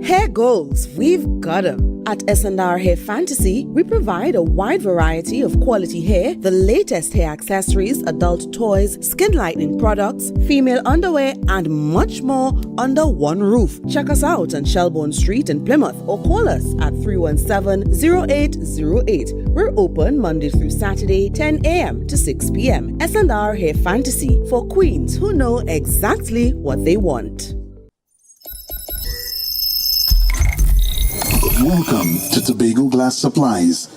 Hair goals, we've got 'em. At S&R Hair Fantasy, we provide a wide variety of quality hair, the latest hair accessories, adult toys, skin lightening products, female underwear, and much more under one roof. Check us out on Shelbourne Street in Plymouth or call us at 317-0808. We're open Monday through Saturday, 10 a.m. to 6 p.m. S&R Hair Fantasy, for queens who know exactly what they want. Welcome to Tobago Glass Supplies,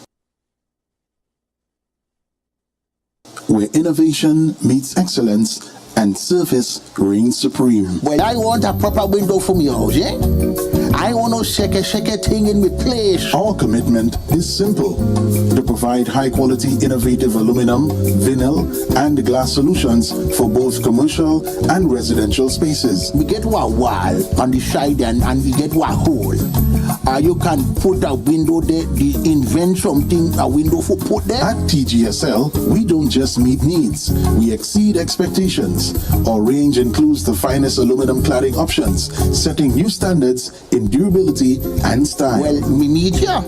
where innovation meets excellence and service reigns supreme. Well, I want a proper window for me house, yeah? I want no shake thing in my place. Our commitment is simple: to provide high-quality, innovative aluminum, vinyl, and glass solutions for both commercial and residential spaces. We get one wall on the side and we get one hole. You can put a window there, invent something, a window for put there. At TGSL, we don't just meet needs, we exceed expectations. Our range includes the finest aluminum cladding options, setting new standards in durability and style. Well, me meet ya.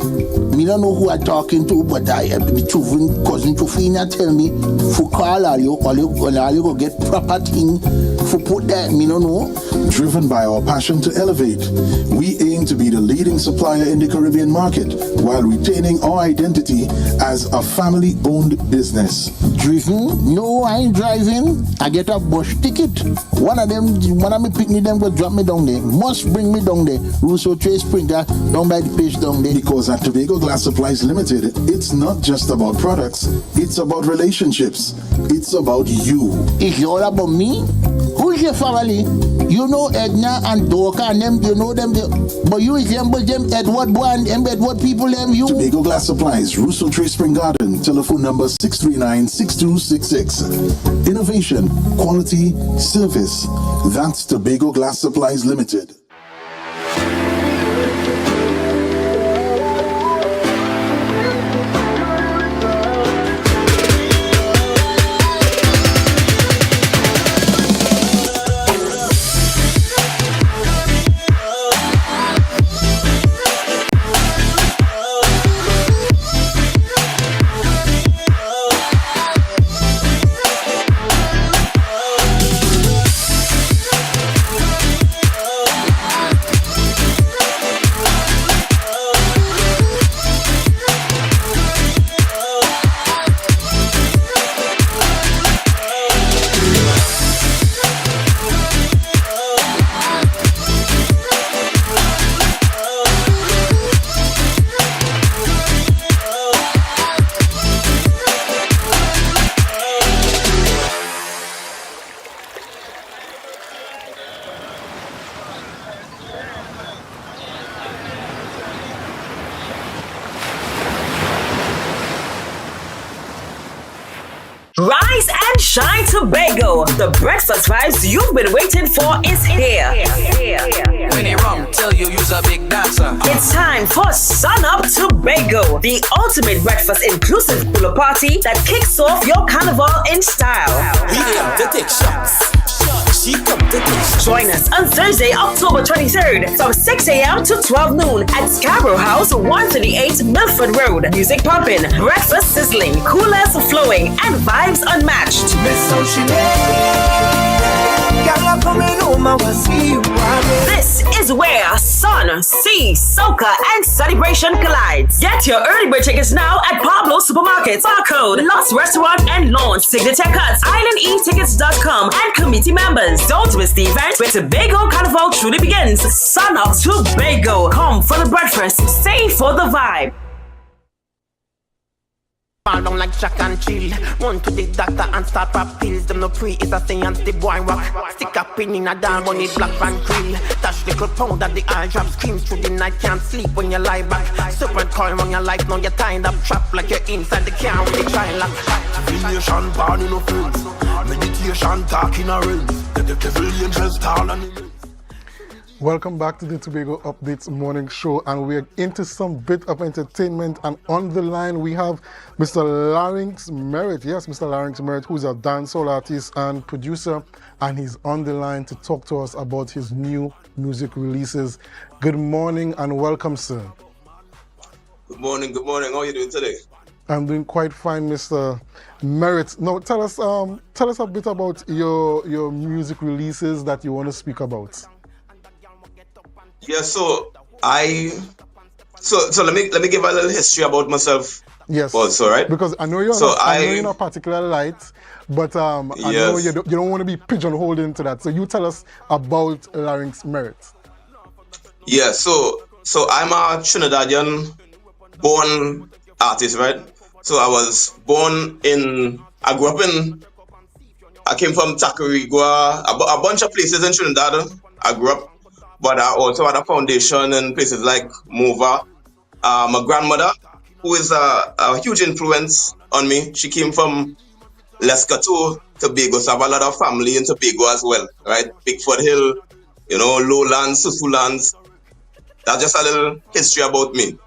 Me don't know who I'm talking to, but my cousin Tofina tell me for call all you go get proper thing for put there. Me don't know. Driven by our passion to elevate, we aim to be the leading supplier in the Caribbean market while retaining our identity as a family-owned business. Driven? No, I ain't driving. I get a bus ticket. One of me pick me them go drop me down there. Must bring me down there. Russo Trace Springer down by the page down there. Because at Tobago Glass Supplies Limited, it's not just about products, it's about relationships. It's about you. It's all about me? Who's your family? You know Edna and Dorka and them, you know them, but you resemble them Edward boy and them Edward people them you. Tobago Glass Supplies, Russo Trace Spring Garden, telephone number 639-6266. Innovation, quality, service. That's Tobago Glass Supplies Limited. Rise and shine, Tobago. The breakfast vibes you've been waiting for is here. When they rum, tell you you's a big dancer. It's time for Sun Up Tobago, the ultimate breakfast inclusive pool party that kicks off your carnival in style. We them to take shots. She come to take shots. Join us on Thursday, October 23rd from 6 a.m. to 12 noon at Scarborough House, 138 Milford Road. Music pumping, breakfast sizzling, coolers flowing, and vibes unmatched. This is where sun, sea, soca, and celebration collides. Get your early bird tickets now at Pablo Supermarket, Barcode, Lost Restaurant and Launch, Signature Cuts, IslandEtickets.com, and committee members. Don't miss the event where Tobago Carnival truly begins. Sun Up Tobago. Come for the breakfast, stay for the vibe. Fall down like Jack and chill. Run to the doctor and start pop pills. Them no pre is a science, the boy rock. Stick a pin in a dog on it, black and grill. Touch little pound that the eye drop. Scream through the night, can't sleep when you lie back. Serpent coil on your life, now you're tied up. Trap like you're inside the car with the child lock. Civilization born in offense. Meditation talking a rinse. The devil angels tall and Welcome back to the Tobago Updates morning show, and we're into some bit of entertainment. And on the line we have Mr. Larynx Merritt. Yes, Mr. Larynx Merritt, who's a dancehall artist and producer, and he's on the line to talk to us about his new music releases. Good morning and welcome, sir. Good morning. How are you doing today? I'm doing quite fine, Mr. Merritt. Now, tell us a bit about your music releases that you want to speak about. Yeah, so let me give a little history about myself. Yes. Also, right? Because I know you're in a particular light, but I know you don't want to be pigeonholed into that. So you tell us about Larynx Merritt. Yeah, so I'm a Trinidadian born artist, right? So I came from Tacarigua, a bunch of places in Trinidad. I grew up. But I also had a foundation in places like Mova. My grandmother, who is a huge influence on me, she came from Lescotho, Tobago, so I have a lot of family in Tobago as well, right? Bigfoot Hill, Lowlands, Susulands. That's just a little history about me.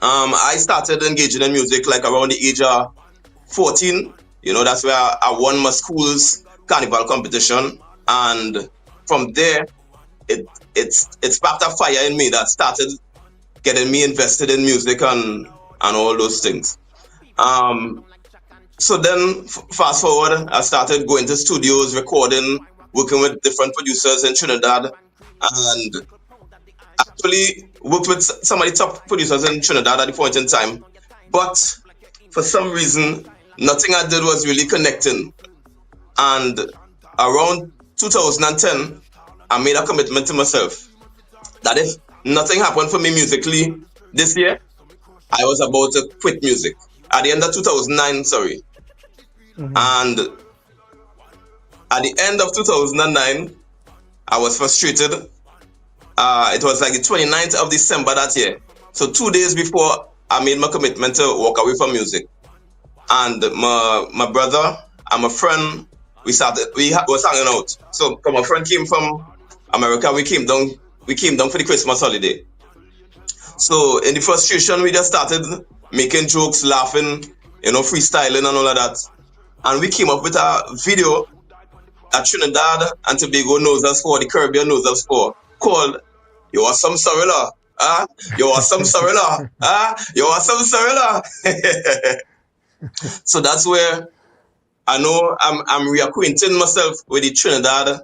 I started engaging in music like around the age of 14. That's where I won my school's carnival competition. And from there, it sparked a fire in me that started getting me invested in music and all those things. So then, fast forward, I started going to studios, recording, working with different producers in Trinidad, and actually worked with some of the top producers in Trinidad at the point in time. But for some reason, nothing I did was really connecting. And around 2010, I made a commitment to myself that if nothing happened for me musically this year, I was about to quit music. At the end of 2009, sorry. Mm-hmm. And at the end of 2009, I was frustrated. It was like the 29th of December that year. So 2 days before I made my commitment to walk away from music. And my brother and my friend, we was hanging out. So my friend came from America, we came down for the Christmas holiday. So in the frustration, we just started making jokes, laughing, freestyling and all of that. And we came up with a video that Trinidad and Tobago knows us for, the Caribbean knows us for, called "You Are Some Sorilla." You are some Sorilla. You are some Sorilla. So that's where I know I'm reacquainting myself with the Trinidad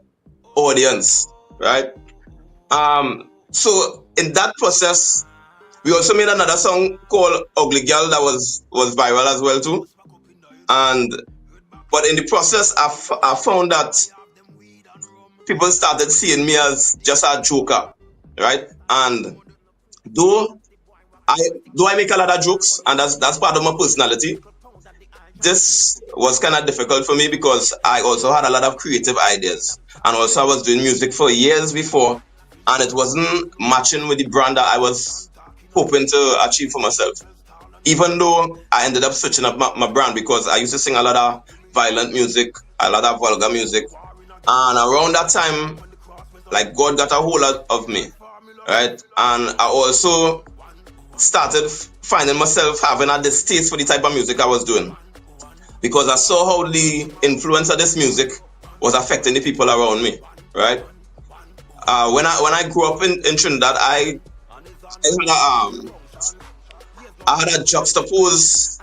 audience. Right. So in that process, we also made another song called "Ugly Girl" that was viral as well too. But in the process, I found that people started seeing me as just a joker, right? And though I make a lot of jokes, and that's part of my personality, this was kind of difficult for me because I also had a lot of creative ideas. And also I was doing music for years before, and it wasn't matching with the brand that I was hoping to achieve for myself. Even though I ended up switching up my brand because I used to sing a lot of violent music, a lot of vulgar music. And around that time, like God got a hold of me, right? And I also started finding myself having a distaste for the type of music I was doing, because I saw how the influence of this music was affecting the people around me, right? When I grew up in Trinidad, I had a juxtaposed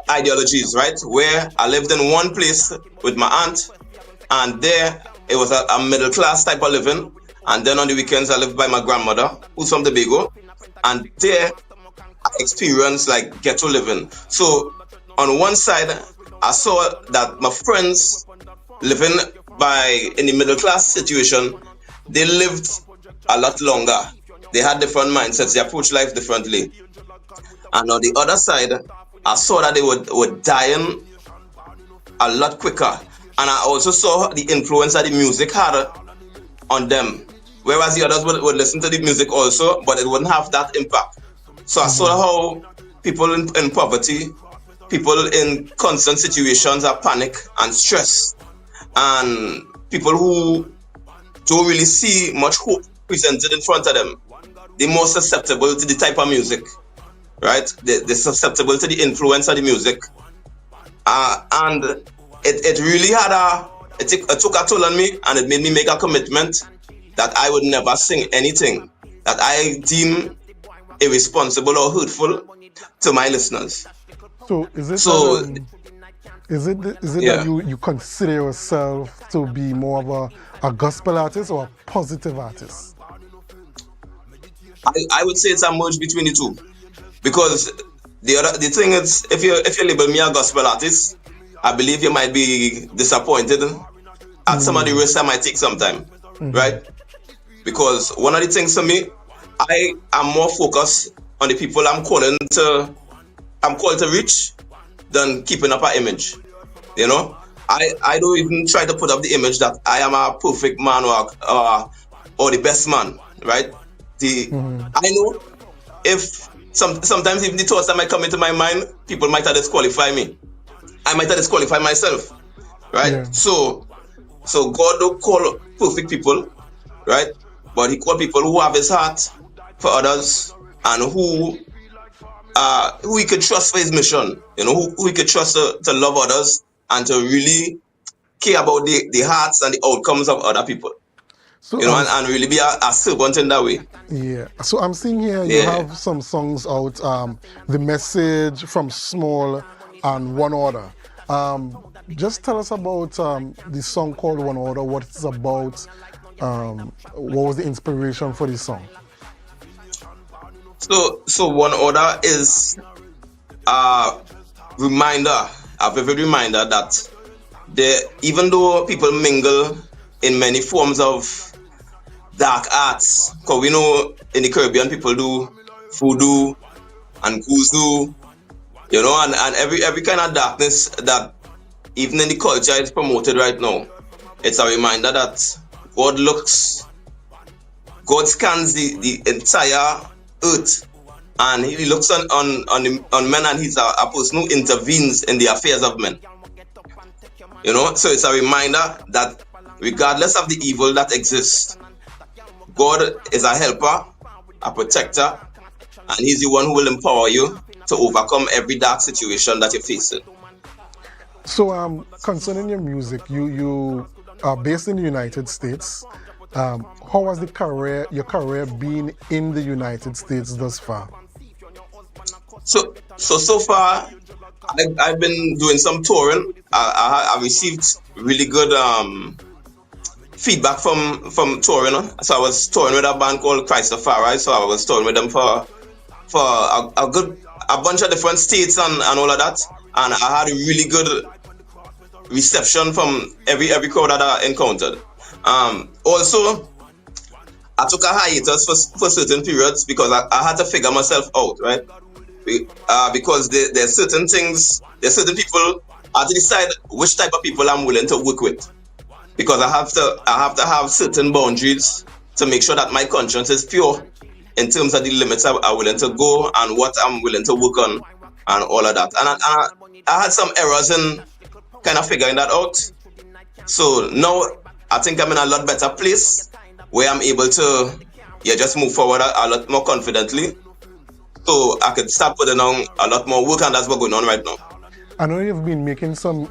ideologies, right? Where I lived in one place with my aunt, and there it was a middle class type of living. And then on the weekends, I lived by my grandmother, who's from Tobago, and there I experienced like ghetto living. So on one side, I saw that my friends living in the middle class situation, they lived a lot longer. They had different mindsets. They approached life differently. And on the other side, I saw that they were dying a lot quicker. And I also saw the influence that the music had on them. Whereas the others would listen to the music also, but it wouldn't have that impact. So I saw how people in poverty, people in constant situations of panic and stress, and people who don't really see much hope presented in front of them, they're more susceptible to the type of music, right? They're susceptible to the influence of the music. And it really it took a toll on me, and it made me make a commitment that I would never sing anything that I deem irresponsible or hurtful to my listeners. So is it Yeah. that you consider yourself to be more of a gospel artist or a positive artist? I would say it's a merge between the two, because the thing is, if you label me a gospel artist, I believe you might be disappointed at some of the risks I might take sometime, right? Because one of the things for me, I am more focused on the people I'm called to reach than keeping up an image. You know, I don't even try to put up the image that I am a perfect man or the best man, right? I know if sometimes even the thoughts that might come into my mind, people might have disqualify me. I might have disqualify myself, right? Yeah. So God don't call perfect people, right? But He called people who have His heart for others and who He could trust for His mission. You know, who He could trust to love others and to really care about the hearts and the outcomes of other people. So, you know, and really be a servant in that way. Yeah. So I'm seeing here you have some songs out. The Message, From Small, and One Order. Just tell us about the song called One Order, what it's about. What was the inspiration for this song? So One Order is a reminder, a vivid reminder that even though people mingle in many forms of dark arts, because we know in the Caribbean people do voodoo and kuzu, you know, and every kind of darkness that even in the culture is promoted right now. It's a reminder that God scans the entire earth, and He looks on men, and He's a person who intervenes in the affairs of men. You know, so it's a reminder that regardless of the evil that exists, God is a helper, a protector, and He's the one who will empower you to overcome every dark situation that you're facing. So, concerning your music, you are based in the United States. How has your career been in the United States thus far? So far, I've been doing some touring. I received really good feedback from touring. So I was touring with a band called Carifesta. So I was touring with them for a bunch of different states and all of that. And I had a really good reception from every crowd that I encountered. Also, I took a hiatus for certain periods because I had to figure myself out, right? Because there's certain things, there's certain people, I have to decide which type of people I'm willing to work with. Because I have to have certain boundaries to make sure that my conscience is pure in terms of the limits I'm willing to go and what I'm willing to work on and all of that. And I had some errors kind of figuring that out. So now I think I'm in a lot better place where I'm able to just move forward a lot more confidently. So I could start putting on a lot more work, and that's what's going on right now. I know you've been making some,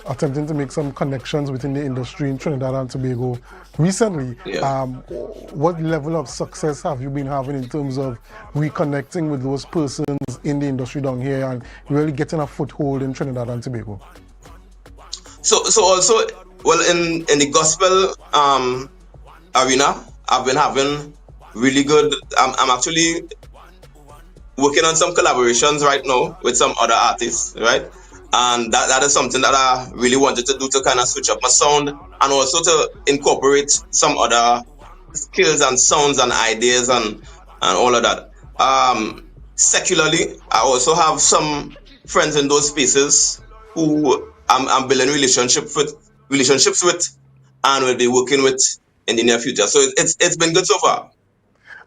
attempting to make some connections within the industry in Trinidad and Tobago recently. Yeah. What level of success have you been having in terms of reconnecting with those persons in the industry down here and really getting a foothold in Trinidad and Tobago? So also, well, in the gospel arena, I've been having really good. I'm actually working on some collaborations right now with some other artists, right? And that is something that I really wanted to do to kind of switch up my sound and also to incorporate some other skills and sounds and ideas and all of that. Secularly, I also have some friends in those spaces who I'm building relationships with and will be working with in the near future. So it's been good so far.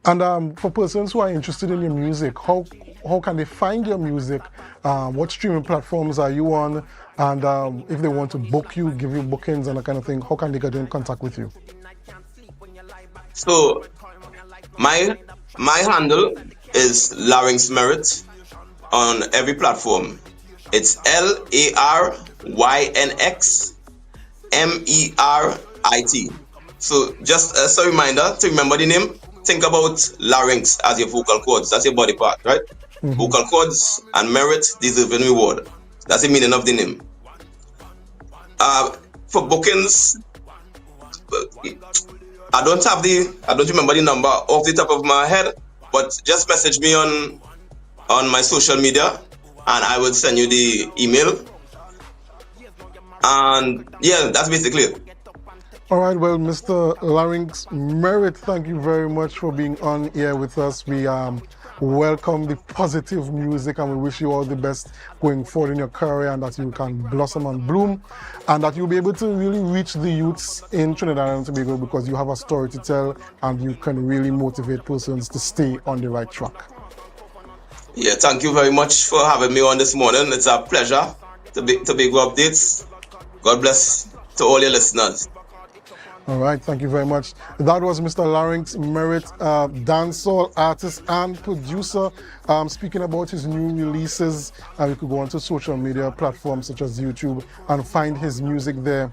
And for persons who are interested in your music, how can they find your music? What streaming platforms are you on? And if they want to book you, give you bookings and that kind of thing, how can they get in contact with you? So my handle is Larynx Merit on every platform. It's LARYNX So just as a reminder to remember the name, think about larynx as your vocal cords. That's your body part, right? Mm-hmm. Vocal cords and merit deserving reward. That's the meaning of the name. For bookings, I don't remember the number off the top of my head, but just message me on my social media and I will send you the email. And yeah, that's basically it. All right, well, Mr. Larynx Merit, thank you very much for being on here with us. We welcome the positive music and we wish you all the best going forward in your career and that you can blossom and bloom and that you'll be able to really reach the youths in Trinidad and Tobago because you have a story to tell and you can really motivate persons to stay on the right track. Yeah, thank you very much for having me on this morning. It's a pleasure to be Updates. God bless to all your listeners. All right, thank you very much. That was Mr. Larynx Merit, dancehall artist and producer, speaking about his new releases. You could go onto social media platforms such as YouTube and find his music there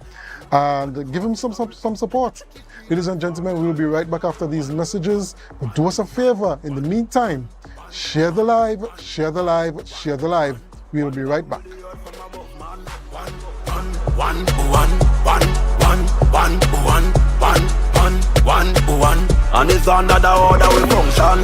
and give him some support. Ladies and gentlemen, we'll be right back after these messages. But do us a favor, in the meantime, share the live, share the live, share the live. We'll be right back. One. And it's another order will function.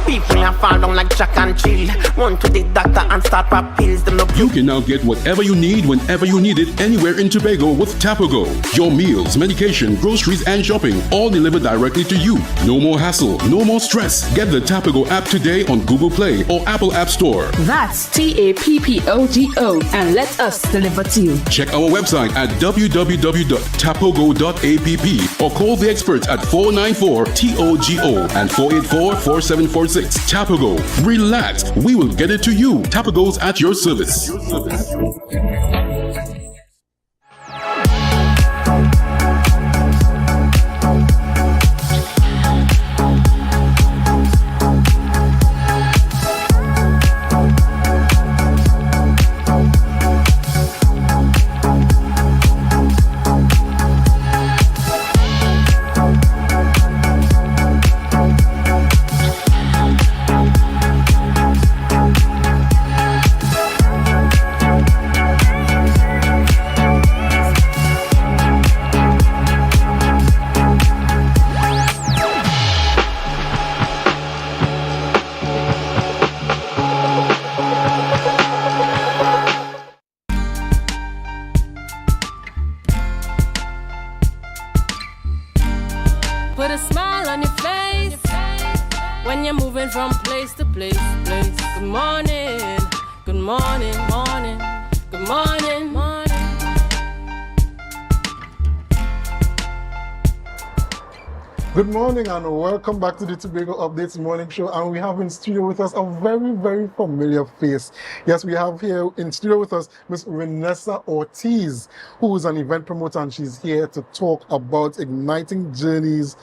People are fall down like Jack and Chill. Run to the doctor and start pop pills. You can now get whatever you need whenever you need it anywhere in Tobago with Tobago. Your meals, medication, groceries and shopping all delivered directly to you. No more hassle, no more stress. Get the Tobago app today on Google Play or Apple App Store. That's TAPPOGO and let us deliver to you. Check our website at www.tapogo.app or call the experts at 494-TOGO and 484-4746. Tobago. Relax. We will get it to you. Tobago's at your service. Put a smile on your face when you're moving from place to place. Good morning, good morning, morning, good morning, morning. Good morning and welcome back to the Tobago Updates Morning Show. And we have in studio with us a very, very familiar face. Yes, we have here in studio with us Miss Renessa Ortiz, who is an event promoter, and she's here to talk about igniting journeys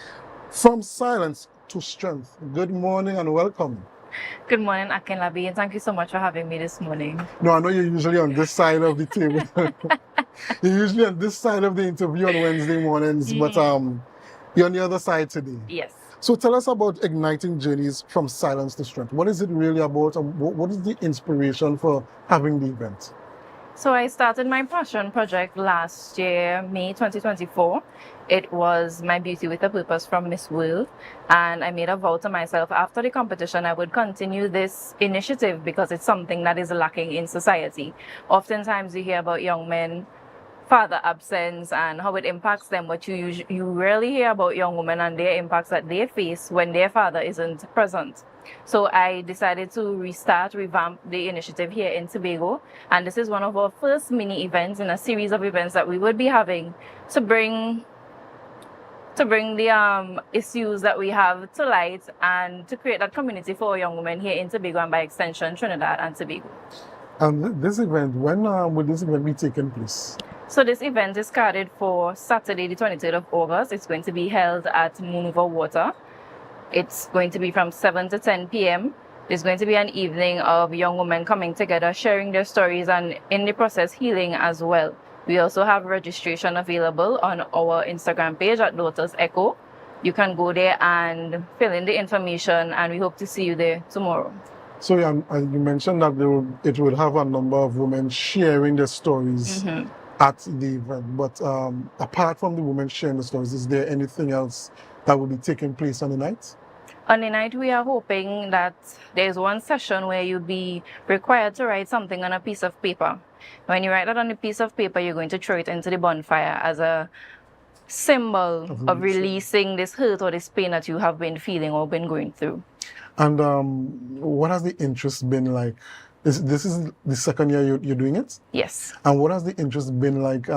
from silence to strength. Good morning and welcome. Good morning, Akinlabi, and thank you so much for having me this morning. No, I know you're usually on this side of the table. You're usually on this side of the interview on Wednesday mornings, but you're on the other side today. Yes. So tell us about igniting journeys from silence to strength. What is it really about, and what is the inspiration for having the event? So I started my passion project last year, May 2024. It was My Beauty with a Purpose from Miss World, and I made a vow to myself after the competition I would continue this initiative because it's something that is lacking in society. Oftentimes you hear about young men, father absence and how it impacts them, but you rarely hear about young women and their impacts that they face when their father isn't present. So I decided to revamp the initiative here in Tobago, and this is one of our first mini events in a series of events that we would be having to bring the issues that we have to light and to create that community for young women here in Tobago and by extension Trinidad and Tobago. And this event, when will this event be taking place? So this event is scheduled for Saturday, the 23rd of August. It's going to be held at Moon Over Water. It's going to be from 7 to 10 p.m. There's going to be an evening of young women coming together, sharing their stories, and in the process, healing as well. We also have registration available on our Instagram page at Daughters Echo. You can go there and fill in the information, and we hope to see you there tomorrow. So you mentioned that it will have a number of women sharing their stories at the event. But apart from the women sharing the stories, is there anything else that will be taking place on the night? On the night, we are hoping that there's one session where you'll be required to write something on a piece of paper. When you write that on a piece of paper, you're going to throw it into the bonfire as a symbol of releasing this hurt or this pain that you have been feeling or been going through. And what has the interest been like? This is the second year you're doing it? Yes. And what has the interest been like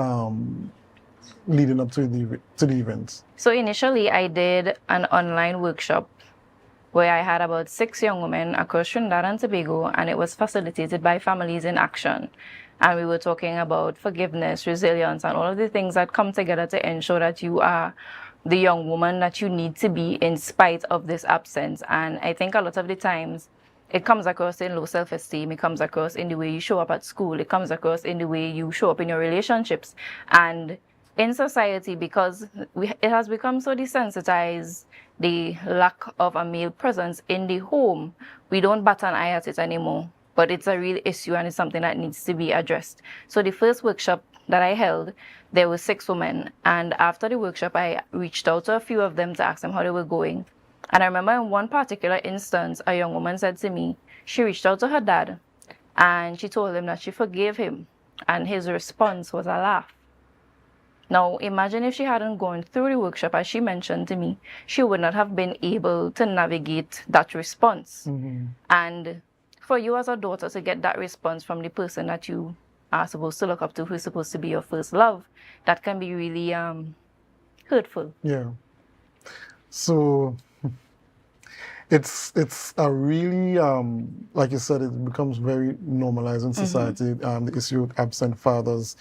leading up to the event? So initially, I did an online workshop where I had about 6 young women across Trinidad and Tobago, and it was facilitated by Families in Action. And we were talking about forgiveness, resilience, and all of the things that come together to ensure that you are the young woman that you need to be in spite of this absence. And I think a lot of the times it comes across in low self-esteem, it comes across in the way you show up at school, it comes across in the way you show up in your relationships. And in society, because it has become so desensitized, the lack of a male presence in the home, we don't bat an eye at it anymore. But it's a real issue and it's something that needs to be addressed. So the first workshop that I held, there were 6 women. And after the workshop, I reached out to a few of them to ask them how they were going. And I remember in one particular instance, a young woman said to me, she reached out to her dad and she told him that she forgave him. And his response was a laugh. Now, imagine if she hadn't gone through the workshop, as she mentioned to me, she would not have been able to navigate that response. And for you as a daughter to get that response from the person that you are supposed to look up to, who's supposed to be your first love, that can be really hurtful. Yeah. So it's a really, like you said, it becomes very normalized in society, the issue of absent fathers.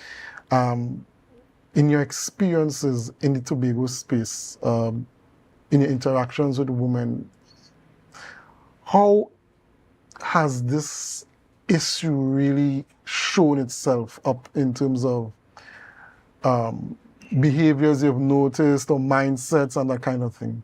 In your experiences in the Tobago space, in your interactions with women, how has this issue really shown itself up in terms of behaviors you've noticed or mindsets and that kind of thing?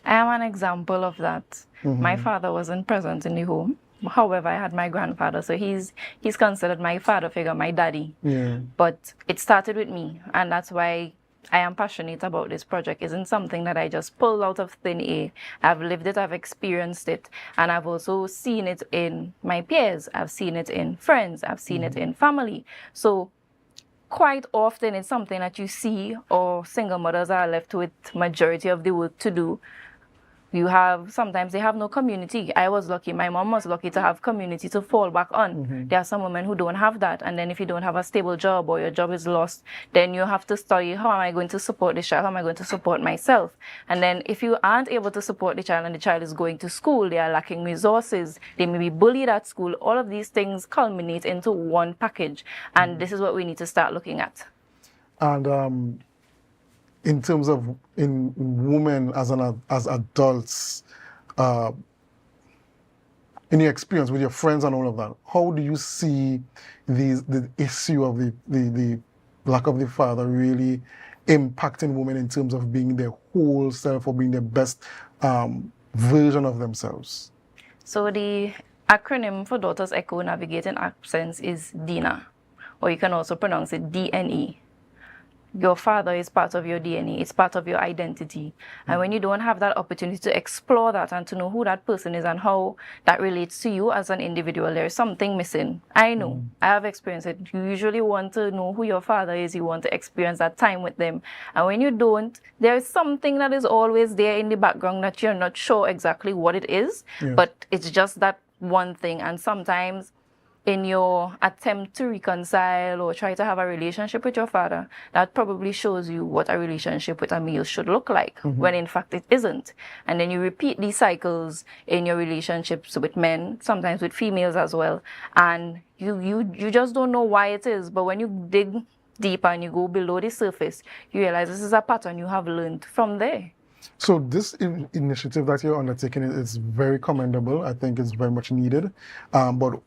I am an example of that. My father wasn't present in the home. However, I had my grandfather, so he's considered my father figure, my daddy. Yeah. But it started with me, and that's why I am passionate about this project. It isn't something that I just pulled out of thin air. I've lived it, I've experienced it, and I've also seen it in my peers. I've seen it in friends. I've seen it in family. So quite often it's something that you see, or single mothers are left with majority of the work to do. Sometimes they have no community. I was lucky, my mom was lucky to have community to fall back on. There are some women who don't have that, and then if you don't have a stable job or your job is lost, then you have to study, how am I going to support this child, how am I going to support myself? And then if you aren't able to support the child and the child is going to school, they are lacking resources, they may be bullied at school, all of these things culminate into one package, and this is what we need to start looking at. And in terms of in women as adults, in your experience with your friends and all of that, how do you see the issue of the lack of the father really impacting women in terms of being their whole self or being their best version of themselves? So the acronym for Daughters Echo Navigating Absence is DINA, or you can also pronounce it DNE. Your father is part of your DNA, it's part of your identity. And when you don't have that opportunity to explore that and to know who that person is and how that relates to you as an individual, there's something missing. I know, I have experienced it. You usually want to know who your father is, you want to experience that time with them. And when you don't, there's something that is always there in the background that you're not sure exactly what it is, but it's just that one thing. And sometimes in your attempt to reconcile or try to have a relationship with your father, that probably shows you what a relationship with a male should look like, when in fact it isn't. And then you repeat these cycles in your relationships with men, sometimes with females as well, and you just don't know why it is. But when you dig deeper and you go below the surface, you realize this is a pattern you have learned from there. So this initiative that you're undertaking is very commendable. I think it's very much needed. But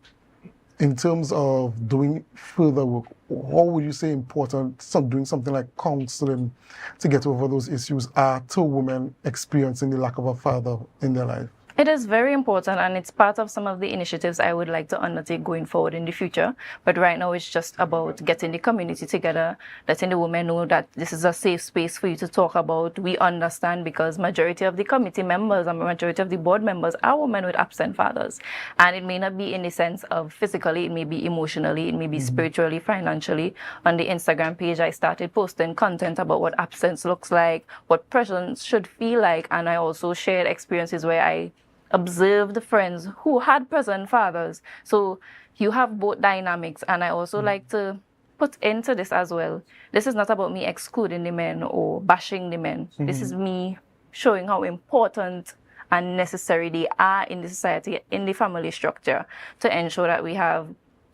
in terms of doing further work, how would you say important doing something like counseling to get over those issues are to women experiencing the lack of a father in their life? It is very important, and it's part of some of the initiatives I would like to undertake going forward in the future. But right now, it's just about getting the community together, letting the women know that this is a safe space for you to talk about. We understand, because majority of the committee members and majority of the board members are women with absent fathers. And it may not be in the sense of physically, it may be emotionally, it may be spiritually, financially. On the Instagram page, I started posting content about what absence looks like, what presence should feel like, and I also shared experiences where I observed friends who had present fathers. So you have both dynamics, and I also like to put into this as well. This is not about me excluding the men or bashing the men. This is me showing how important and necessary they are in the society, in the family structure, to ensure that we have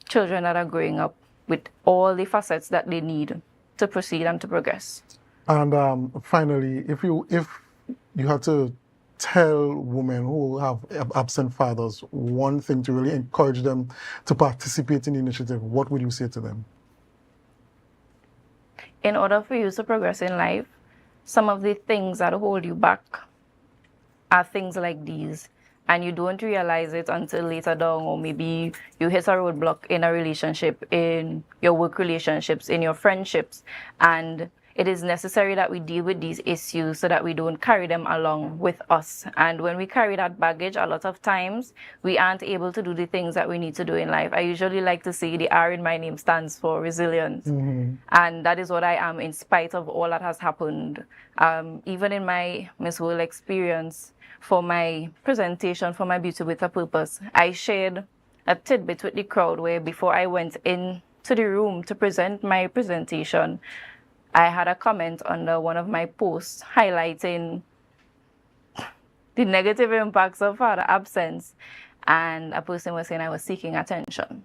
children that are growing up with all the facets that they need to proceed and to progress. And finally, if you had to tell women who have absent fathers one thing to really encourage them to participate in the initiative, what would you say to them? In order for you to progress in life, some of the things that hold you back are things like these, and you don't realize it until later down, or maybe you hit a roadblock in a relationship, in your work relationships, in your friendships, and it is necessary that we deal with these issues so that we don't carry them along with us. And when we carry that baggage, a lot of times we aren't able to do the things that we need to do in life. I usually like to say the R in my name stands for resilience. And that is what I am in spite of all that has happened. Even in my Miss World experience, for my presentation for my Beauty with a Purpose, I shared a tidbit with the crowd where before I went into the room to present my presentation, I had a comment under one of my posts highlighting the negative impacts of father absence, and a person was saying I was seeking attention.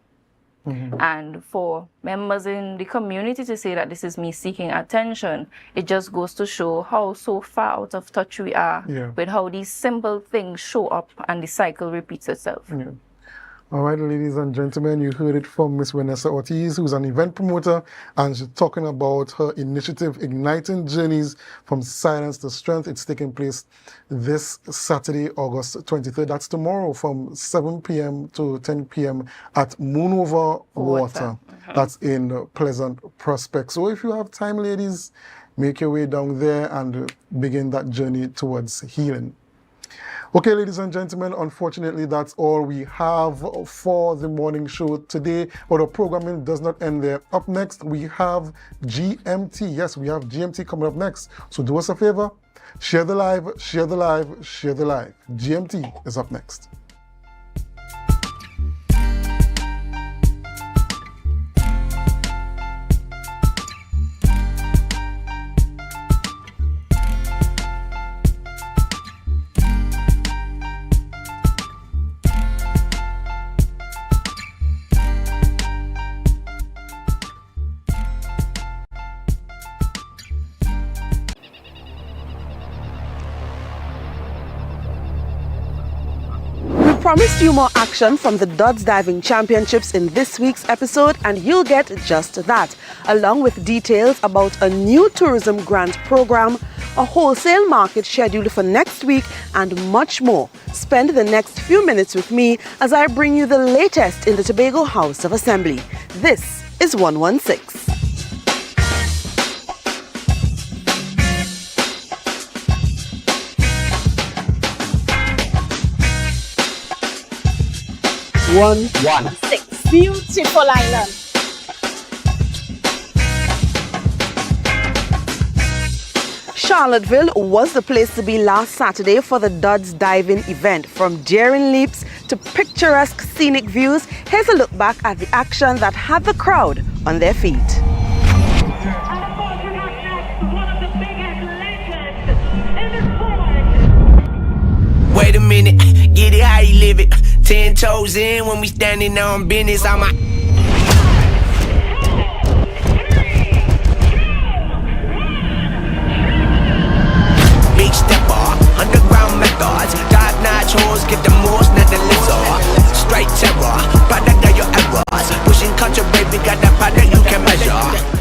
And for members in the community to say that this is me seeking attention, it just goes to show how so far out of touch we are with how these simple things show up and the cycle repeats itself. All right, ladies and gentlemen, you heard it from Miss Vanessa Ortiz, who's an event promoter, and she's talking about her initiative, Igniting Journeys from Silence to Strength. It's taking place this Saturday, August 23rd. That's tomorrow from 7 p.m. to 10 p.m. at Moonover Water. That's in Pleasant Prospect. So if you have time, ladies, make your way down there and begin that journey towards healing. Okay, ladies and gentlemen, unfortunately, that's all we have for the morning show today, but our programming does not end there. Up next, we have GMT. Yes, we have GMT coming up next. So do us a favor, Share the live, share the live, share the live. GMT is up next. Promised you more action from the Dodds Diving Championships in this week's episode, and you'll get just that, along with details about a new tourism grant program, a wholesale market scheduled for next week, and much more. Spend the next few minutes with me as I bring you the latest in the Tobago House of Assembly. This is 116. One. Six. Beautiful island. Charlottesville was the place to be last Saturday for the Dodds diving event. From daring leaps to picturesque scenic views, here's a look back at the action that had the crowd on their feet. Wait a minute, get it how you live it. 10 toes in when we standing on business. I'm a big stepper, underground methods. Top-notch hoes get the most, not the lizard. Straight terror, product of your errors. Pushing culture, baby, got that product you can measure.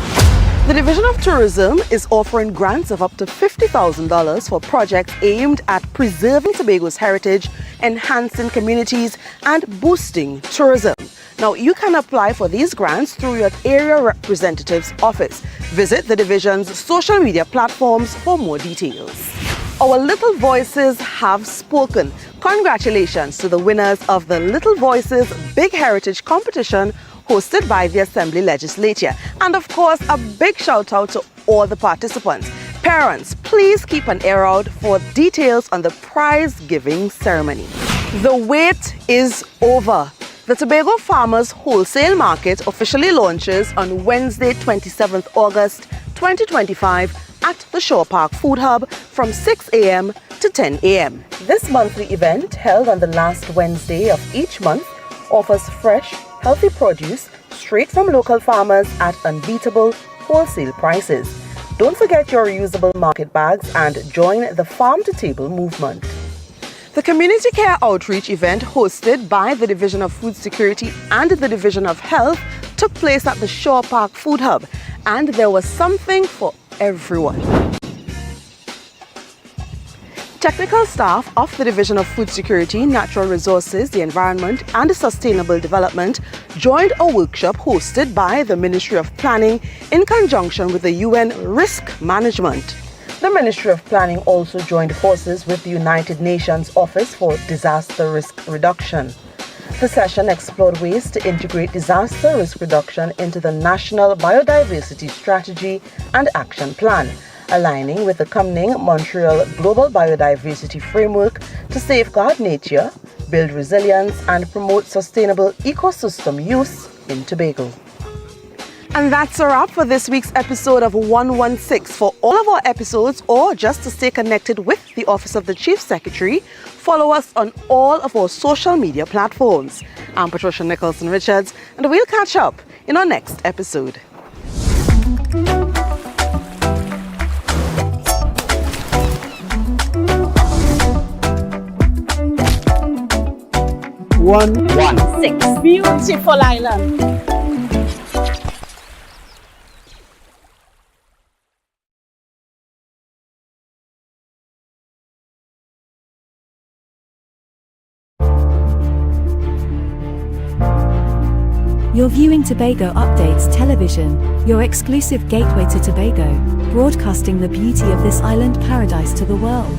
The Division of Tourism is offering grants of up to $50,000 for projects aimed at preserving Tobago's heritage, enhancing communities, and boosting tourism. Now, you can apply for these grants through your area representative's office. Visit the Division's social media platforms for more details. Our Little Voices have spoken. Congratulations to the winners of the Little Voices Big Heritage Competition hosted by the Assembly Legislature. And of course, a big shout out to all the participants. Parents, please keep an ear out for details on the prize giving ceremony. The wait is over. The Tobago Farmers Wholesale Market officially launches on Wednesday, 27th August 2025 at the Shore Park Food Hub from 6 a.m. to 10 a.m. This monthly event, held on the last Wednesday of each month, offers fresh, healthy produce straight from local farmers at unbeatable wholesale prices. Don't forget your reusable market bags and join the farm to table movement. The Community Care Outreach event hosted by the Division of Food Security and the Division of Health took place at the Shore Park Food Hub, and there was something for everyone. Technical staff of the Division of Food Security, Natural Resources, the Environment and Sustainable Development joined a workshop hosted by the Ministry of Planning in conjunction with the UN Risk Management. The Ministry of Planning also joined forces with the United Nations Office for Disaster Risk Reduction. The session explored ways to integrate disaster risk reduction into the National Biodiversity Strategy and Action Plan, aligning with the coming Montreal Global Biodiversity Framework to safeguard nature, build resilience, and promote sustainable ecosystem use in Tobago. And that's a wrap for this week's episode of 116. For all of our episodes, or just to stay connected with the Office of the Chief Secretary, follow us on all of our social media platforms. I'm Patricia Nicholson-Richards, and we'll catch up in our next episode. One. Six. Beautiful island. You're viewing Tobago Updates Television, your exclusive gateway to Tobago, broadcasting the beauty of this island paradise to the world.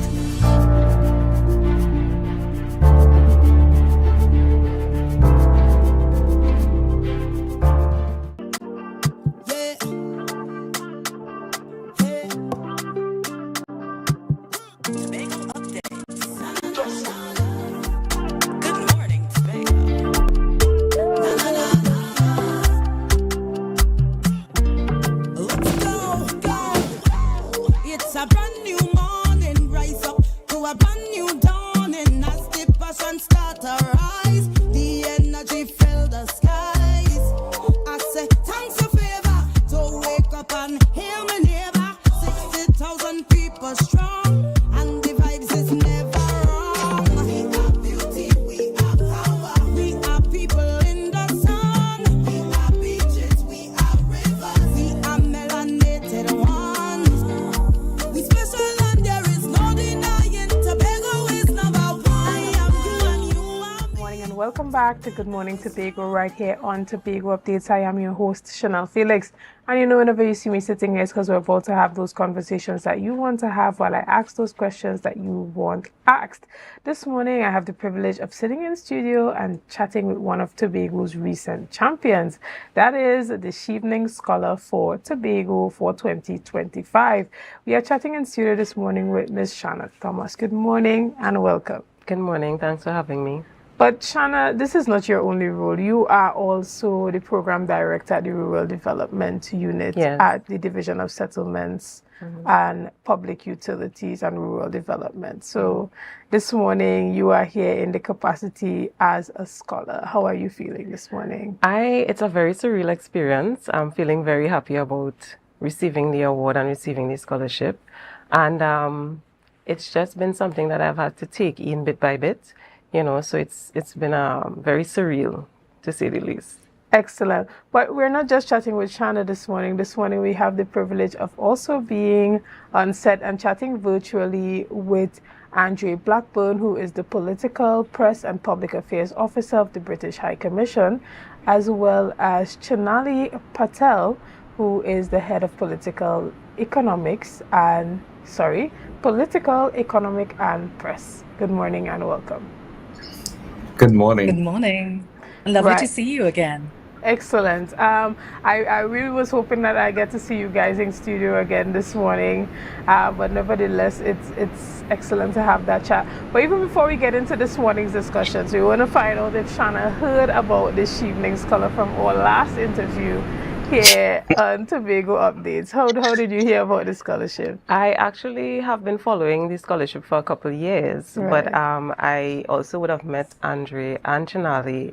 start to rise. The energy fill the skies. I say thanks a favor to wake up and hear my neighbor. 60,000 people strong, and the vibes is never wrong. We are beauty, we are power. We are people in the sun. We are beaches, we are rivers. We are melanated ones. We special and there is no denying. Tobago is number one. I am you and you are me. Morning and welcome back to Good Morning Tobago right here on Tobago Updates. I am your host, Chanel Felix. And you know, whenever you see me sitting here, it's because we're about to have those conversations that you want to have while I ask those questions that you want asked. This morning, I have the privilege of sitting in studio and chatting with one of Tobago's recent champions. That is the Chevening Scholar for Tobago for 2025. We are chatting in studio this morning with Ms. Shanna Thomas. Good morning and welcome. Good morning. Thanks for having me. But Shanna, this is not your only role. You are also the program director at the Rural Development Unit at the Division of Settlements and Public Utilities and Rural Development. So this morning you are here in the capacity as a scholar. How are you feeling this morning? It's a very surreal experience. I'm feeling very happy about receiving the award and receiving the scholarship. And it's just been something that I've had to take in bit by bit. You know, so it's been very surreal, to say the least. Excellent. But we're not just chatting with Shanna this morning. This morning we have the privilege of also being on set and chatting virtually with Andre Blackburn, who is the Political, Press and Public Affairs Officer of the British High Commission, as well as Chanali Patel, who is the Head of Political, Economic and Press. Good morning and welcome. Good morning. Good morning. Lovely to see you again. Excellent. I really was hoping that I get to see you guys in studio again this morning, but nevertheless, it's excellent to have that chat. But even before we get into this morning's discussions, we want to find out if Shanna heard about the Chevening Scholar from our last interview here on Tobago Updates. How did you hear about the scholarship? I actually have been following the scholarship for a couple of years, but I also would have met Andre and Chanali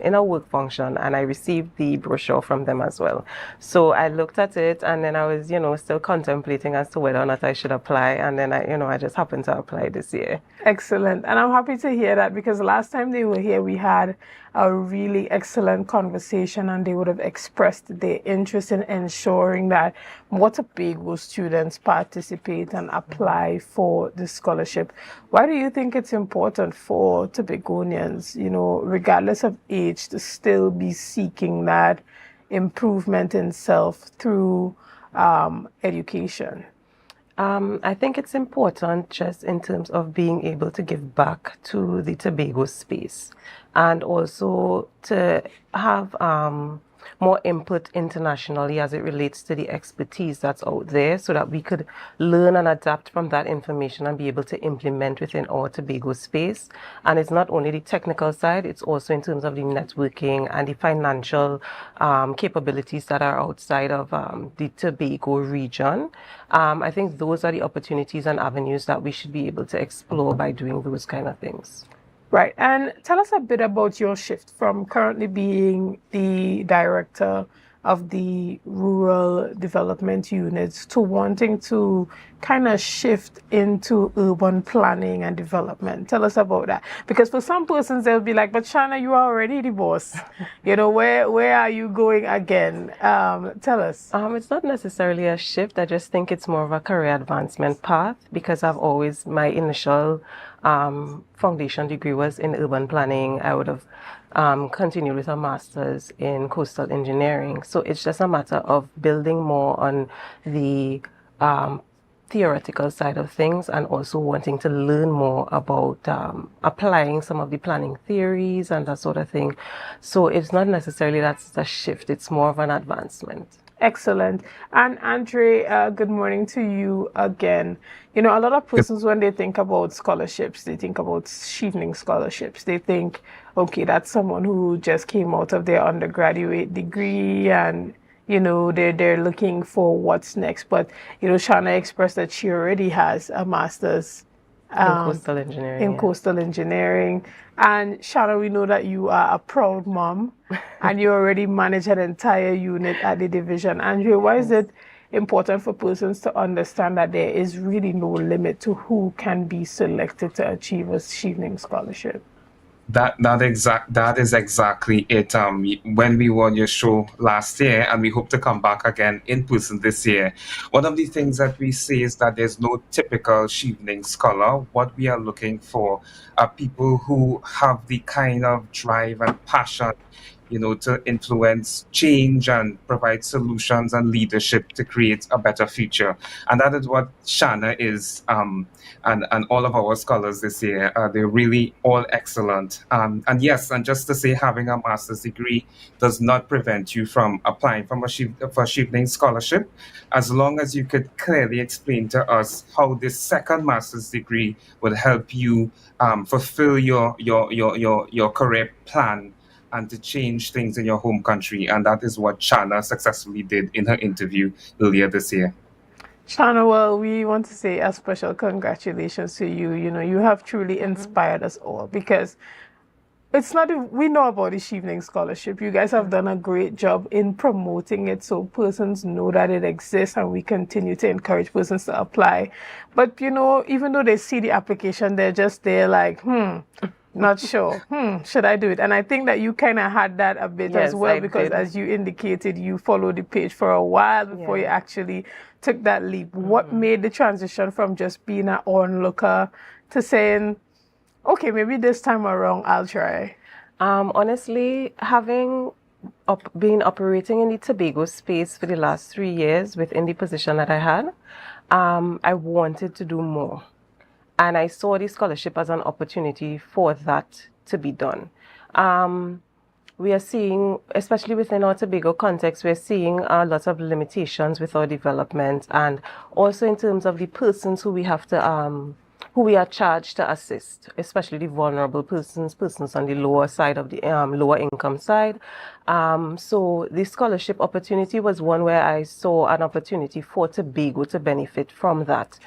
in a work function, and I received the brochure from them as well. So I looked at it, and then I was, still contemplating as to whether or not I should apply, and then I just happened to apply this year. Excellent, and I'm happy to hear that because last time they were here, we had a really excellent conversation, and they would have expressed their interest in ensuring that more Tobago students participate and apply for the scholarship. Why do you think it's important for Tobagonians, regardless of age, to still be seeking that improvement in self through education? I think it's important just in terms of being able to give back to the Tobago space and also to have more input internationally as it relates to the expertise that's out there so that we could learn and adapt from that information and be able to implement within our Tobago space. And it's not only the technical side, it's also in terms of the networking and the financial capabilities that are outside of the Tobago region. I think those are the opportunities and avenues that we should be able to explore by doing those kind of things. Right. And tell us a bit about your shift from currently being the director of the rural development units to wanting to kind of shift into urban planning and development. Tell us about that. Because for some persons, they'll be like, but Shanna, you are already the boss. Where are you going again? Tell us. It's not necessarily a shift. I just think it's more of a career advancement path because my initial foundation degree was in urban planning. I would have continued with a master's in coastal engineering. So it's just a matter of building more on the theoretical side of things and also wanting to learn more about applying some of the planning theories and that sort of thing. So it's not necessarily that's a shift, it's more of an advancement. Excellent. And Andre, good morning to you again. A lot of persons, when they think about scholarships, they think about Chevening scholarships. They think, okay, that's someone who just came out of their undergraduate degree and, they're looking for what's next. But, Shanna expressed that she already has a master's In coastal engineering. In coastal engineering. And Shanna, we know that you are a proud mom and you already manage an entire unit at the division. Andrea, why is it important for persons to understand that there is really no limit to who can be selected to achieve a Chevening scholarship? That is exactly it. When we were on your show last year, and we hope to come back again in person this year, one of the things that we say is that there's no typical Chevening scholar. What we are looking for are people who have the kind of drive and passion, to influence change and provide solutions and leadership to create a better future. And that is what Shanna is, and all of our scholars this year. They're really all excellent. And yes, and just to say, having a master's degree does not prevent you from applying for a Chevening scholarship, as long as you could clearly explain to us how this second master's degree would help you fulfill your career plan and to change things in your home country. And that is what Shanna successfully did in her interview earlier this year. Shanna, well, we want to say a special congratulations to you. You have truly inspired us all, because it's not, we know about the Chevening scholarship. You guys have done a great job in promoting it so persons know that it exists, and we continue to encourage persons to apply. But, even though they see the application, they're just there like, not sure. Should I do it? And I think that you kind of had that a bit as well, because as you indicated, you followed the page for a while before you actually took that leap. What made the transition from just being an onlooker to saying, okay, maybe this time around I'll try? Honestly, having been operating in the Tobago space for the last 3 years within the position that I had, I wanted to do more. And I saw the scholarship as an opportunity for that to be done. We are seeing, especially within our Tobago context, we're seeing a lot of limitations with our development, and also in terms of the persons who we have to, who we are charged to assist, especially the vulnerable persons on the lower side of the lower income side. So the scholarship opportunity was one where I saw an opportunity for Tobago to benefit from that.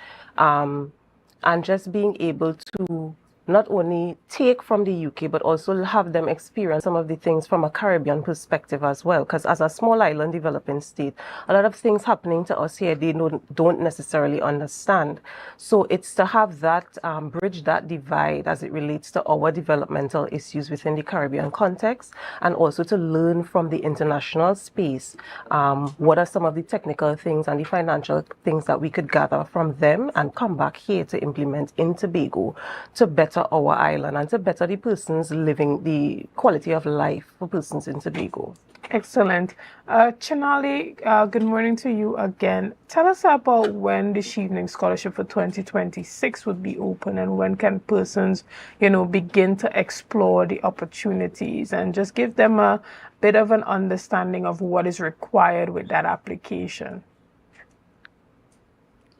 And just being able to not only take from the UK, but also have them experience some of the things from a Caribbean perspective as well. Because as a small island developing state, a lot of things happening to us here, they don't necessarily understand. So it's to have that, bridge that divide as it relates to our developmental issues within the Caribbean context, and also to learn from the international space. What are some of the technical things and the financial things that we could gather from them and come back here to implement in Tobago to better our island and to better the persons living, the quality of life for persons in Tobago. Excellent. Chinali, good morning to you again. Tell us about when the Chevening Scholarship for 2026 would be open, and when can persons, begin to explore the opportunities, and just give them a bit of an understanding of what is required with that application.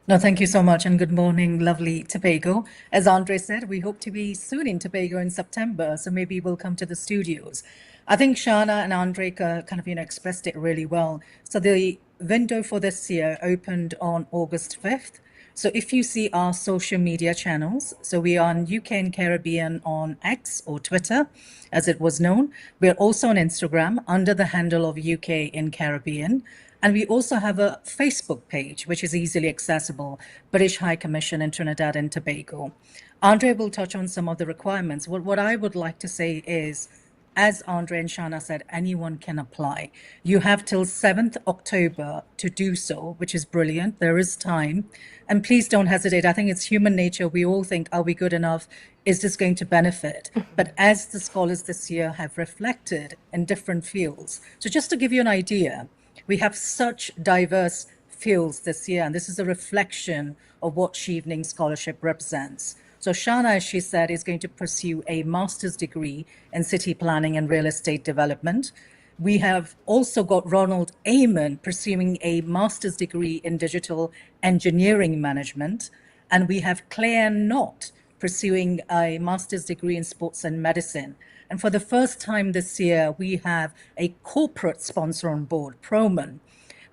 No, thank you so much, and good morning, lovely Tobago. As Andre said, we hope to be soon in Tobago in September, so maybe we'll come to the studios. I think Shanna and Andre kind of, expressed it really well. So the window for this year opened on August 5th. So if you see our social media channels, so we are on UK and Caribbean on X or Twitter, as it was known. We're also on Instagram under the handle of UK in Caribbean. And we also have a Facebook page, which is easily accessible, British High Commission in Trinidad and Tobago. Andre will touch on some of the requirements. What I would like to say is, as Andre and Shanna said, anyone can apply. You have till 7th October to do so, which is brilliant. There is time. And please don't hesitate. I think it's human nature. We all think, are we good enough? Is this going to benefit? But as the scholars this year have reflected in different fields. So just to give you an idea, we have such diverse fields this year, and this is a reflection of what Chevening Scholarship represents. So Shanna, as she said, is going to pursue a master's degree in city planning and real estate development. We have also got Ronald Amon pursuing a master's degree in digital engineering management. And we have Claire Knott pursuing a master's degree in sports and medicine. And for the first time this year, we have a corporate sponsor on board, Proman.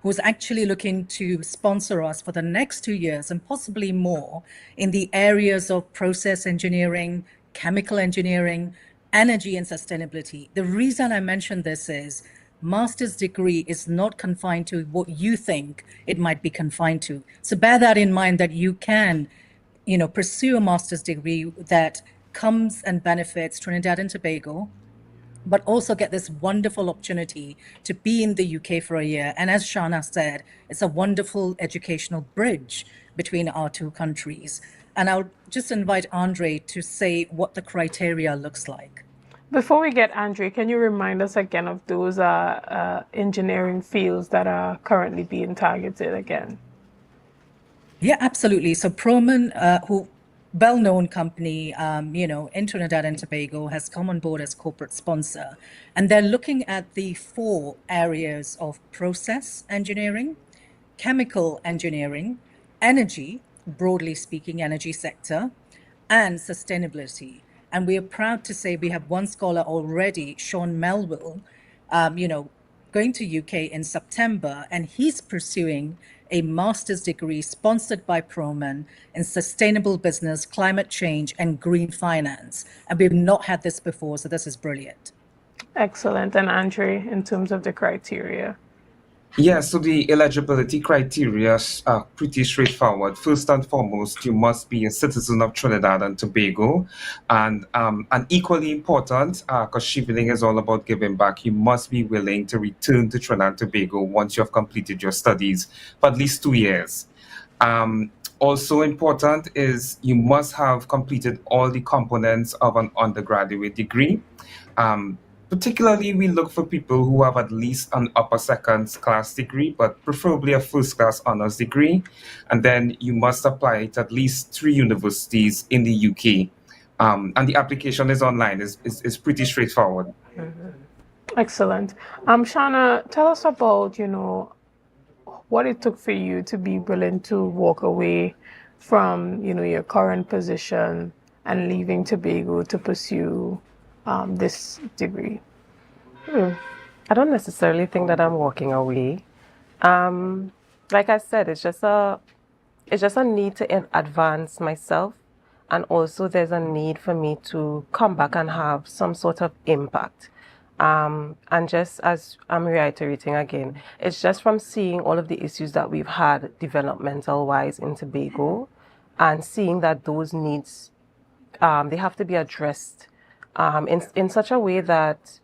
who's actually looking to sponsor us for the next 2 years and possibly more in the areas of process engineering, chemical engineering, energy and sustainability. The reason I mention this is master's degree is not confined to what you think it might be confined to. So bear that in mind, that you can, pursue a master's degree that comes and benefits Trinidad and Tobago, but also get this wonderful opportunity to be in the UK for a year. And as Shana said, it's a wonderful educational bridge between our two countries. And I'll just invite Andre to say what the criteria looks like. Before we get Andre, can you remind us again of those engineering fields that are currently being targeted again? Yeah, absolutely. So Proman, who well-known company, in Trinidad and Tobago, has come on board as corporate sponsor, and they're looking at the 4 areas of process engineering, chemical engineering, energy, broadly speaking, energy sector, and sustainability. And we are proud to say we have one scholar already, Sean Melville, going to UK in September, and he's pursuing a master's degree sponsored by Proman in sustainable business, climate change, and green finance. And we've not had this before, so this is brilliant. Excellent. And Andre, in terms of the criteria? Yeah, so the eligibility criteria are pretty straightforward. First and foremost, you must be a citizen of Trinidad and Tobago. And equally important, because Shiveling is all about giving back, you must be willing to return to Trinidad and Tobago once you have completed your studies for at least 2 years. Also important is you must have completed all the components of an undergraduate degree. Particularly, we look for people who have at least an upper second class degree, but preferably a first class honors degree. And then you must apply to at least 3 universities in the UK. And the application is online, is pretty straightforward. Excellent. Shana, tell us about, what it took for you to be willing to walk away from, your current position and leaving Tobago to pursue this degree. I don't necessarily think that I'm walking away. Like I said, it's just a need to advance myself, and also there's a need for me to come back and have some sort of impact. And just as I'm reiterating again, it's just from seeing all of the issues that we've had developmental wise in Tobago, and seeing that those needs, they have to be addressed in such a way that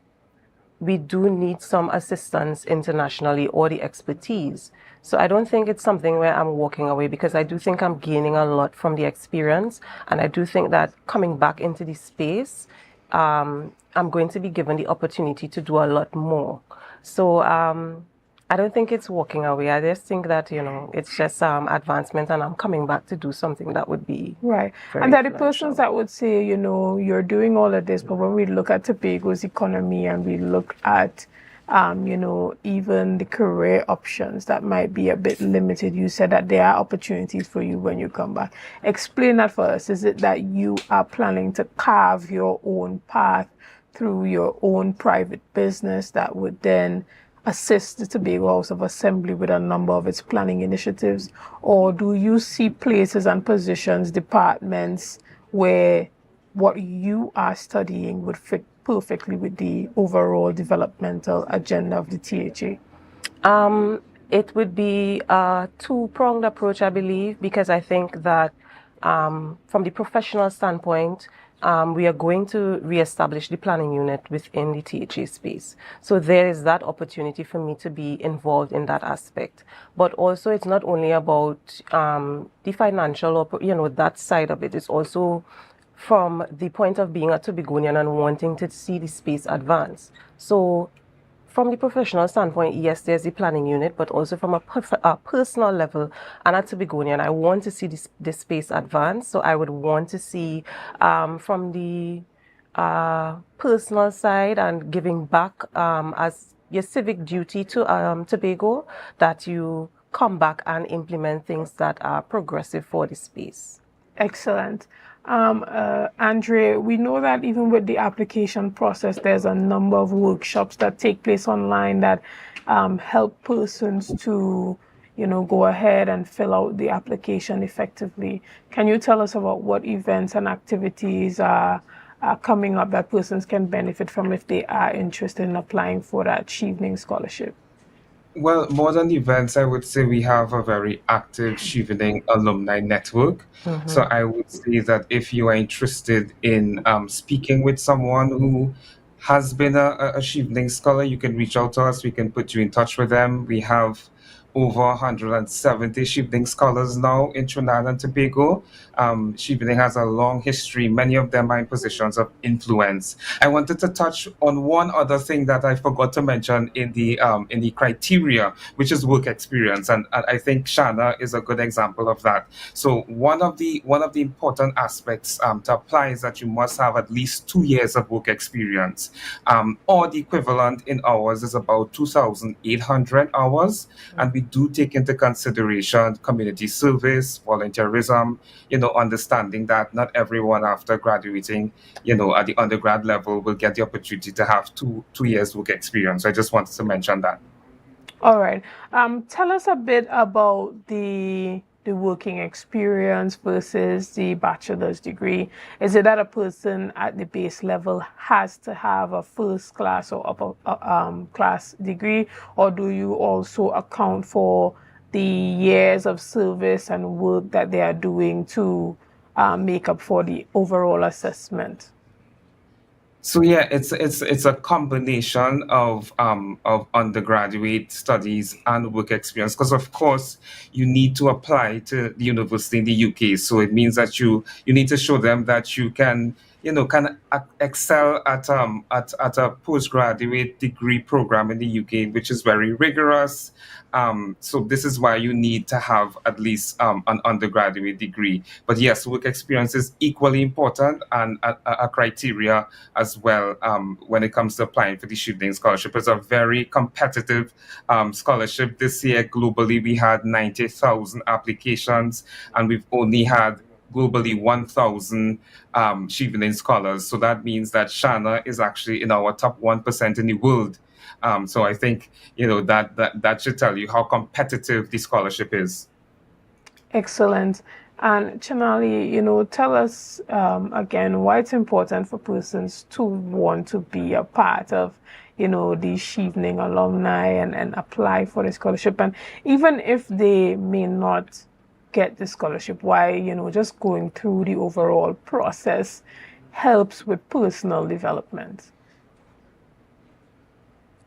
we do need some assistance internationally or the expertise. So I don't think it's something where I'm walking away, because I do think I'm gaining a lot from the experience. And I do think that coming back into this space, I'm going to be given the opportunity to do a lot more. So I don't think it's walking away. I just think that, it's just advancement, and I'm coming back to do something that would be right. And there are the persons that would say, you're doing all of this, but when we look at Tobago's economy and we look at, even the career options that might be a bit limited, you said that there are opportunities for you when you come back. Explain that for us. Is it that you are planning to carve your own path through your own private business that would then assist the Tobago House of Assembly with a number of its planning initiatives? Or do you see places and positions, departments, where what you are studying would fit perfectly with the overall developmental agenda of the THA? It would be a 2-pronged approach, I believe, because I think that from the professional standpoint, we are going to reestablish the planning unit within the THA space. So there is that opportunity for me to be involved in that aspect. But also, it's not only about the financial, that side of it. It's also from the point of being a Tobagonian and wanting to see the space advance. So from the professional standpoint, yes, there's the planning unit, but also from a personal level, and at Tobagonian, I want to see this space advance. So I would want to see from the personal side and giving back as your civic duty to Tobago, that you come back and implement things that are progressive for the space. Excellent. Andre, we know that even with the application process, there's a number of workshops that take place online that help persons to, go ahead and fill out the application effectively. Can you tell us about what events and activities are coming up that persons can benefit from if they are interested in applying for that Chevening scholarship? Well, more than events, I would say we have a very active Chevening alumni network. So I would say that if you are interested in speaking with someone who has been a Chevening scholar, you can reach out to us. We can put you in touch with them. We have over 170 Chevening scholars now in Trinidad and Tobago. Chevening has a long history. Many of them are in positions of influence. I wanted to touch on one other thing that I forgot to mention in the criteria, which is work experience, and I think Shana is a good example of that. So one of the important aspects to apply is that you must have at least 2 years of work experience, or the equivalent in hours is about 2,800 hours, and we do take into consideration community service, volunteerism, understanding that not everyone after graduating, at the undergrad level will get the opportunity to have two years work experience. I just wanted to mention that. All right. Tell us a bit about the working experience versus the bachelor's degree. Is it that a person at the base level has to have a first class or upper class degree, or do you also account for the years of service and work that they are doing to make up for the overall assessment? So yeah, it's a combination of undergraduate studies and work experience, because of course you need to apply to the university in the UK. So it means that you need to show them that you can excel at a postgraduate degree program in the UK, which is very rigorous. So this is why you need to have at least an undergraduate degree. But yes, work experience is equally important and a criteria as well when it comes to applying for the Chevening Scholarship. It's a very competitive scholarship. This year, globally, we had 90,000 applications, and we've only had globally 1,000 Chevening scholars. So that means that Shana is actually in our top 1% in the world. So I think that should tell you how competitive the scholarship is. Excellent. And Chanali, tell us again why it's important for persons to want to be a part of, the Chevening alumni and apply for the scholarship. And even if they may not get the scholarship, why, just going through the overall process helps with personal development.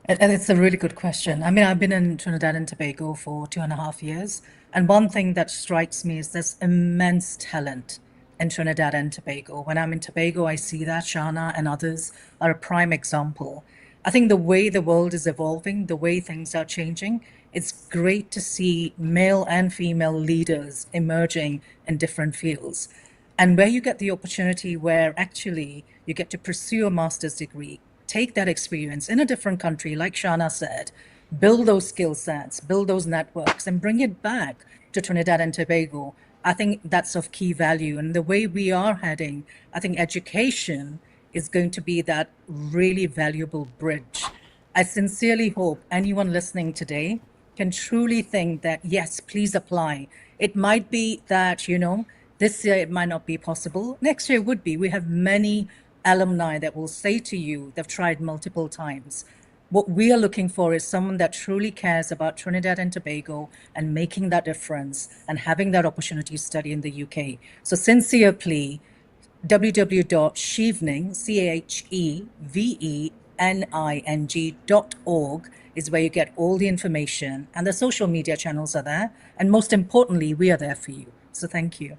And it's a really good question. I mean, I've been in Trinidad and Tobago for 2.5 years. And one thing that strikes me is there's immense talent in Trinidad and Tobago. When I'm in Tobago, I see that. Shana and others are a prime example. I think the way the world is evolving, the way things are changing, it's great to see male and female leaders emerging in different fields. And where you get the opportunity where actually you get to pursue a master's degree, take that experience in a different country, like Shana said, build those skill sets, build those networks, and bring it back to Trinidad and Tobago. I think that's of key value. And the way we are heading, I think education is going to be that really valuable bridge. I sincerely hope anyone listening today can truly think that, yes, please apply. It might be that, this year it might not be possible. Next year would be. We have many alumni that will say to you they've tried multiple times. What we are looking for is someone that truly cares about Trinidad and Tobago and making that difference and having that opportunity to study in the UK. So sincere plea, www.chevening, CHEVENING.org is where you get all the information, and the social media channels are there. And most importantly, we are there for you. So thank you.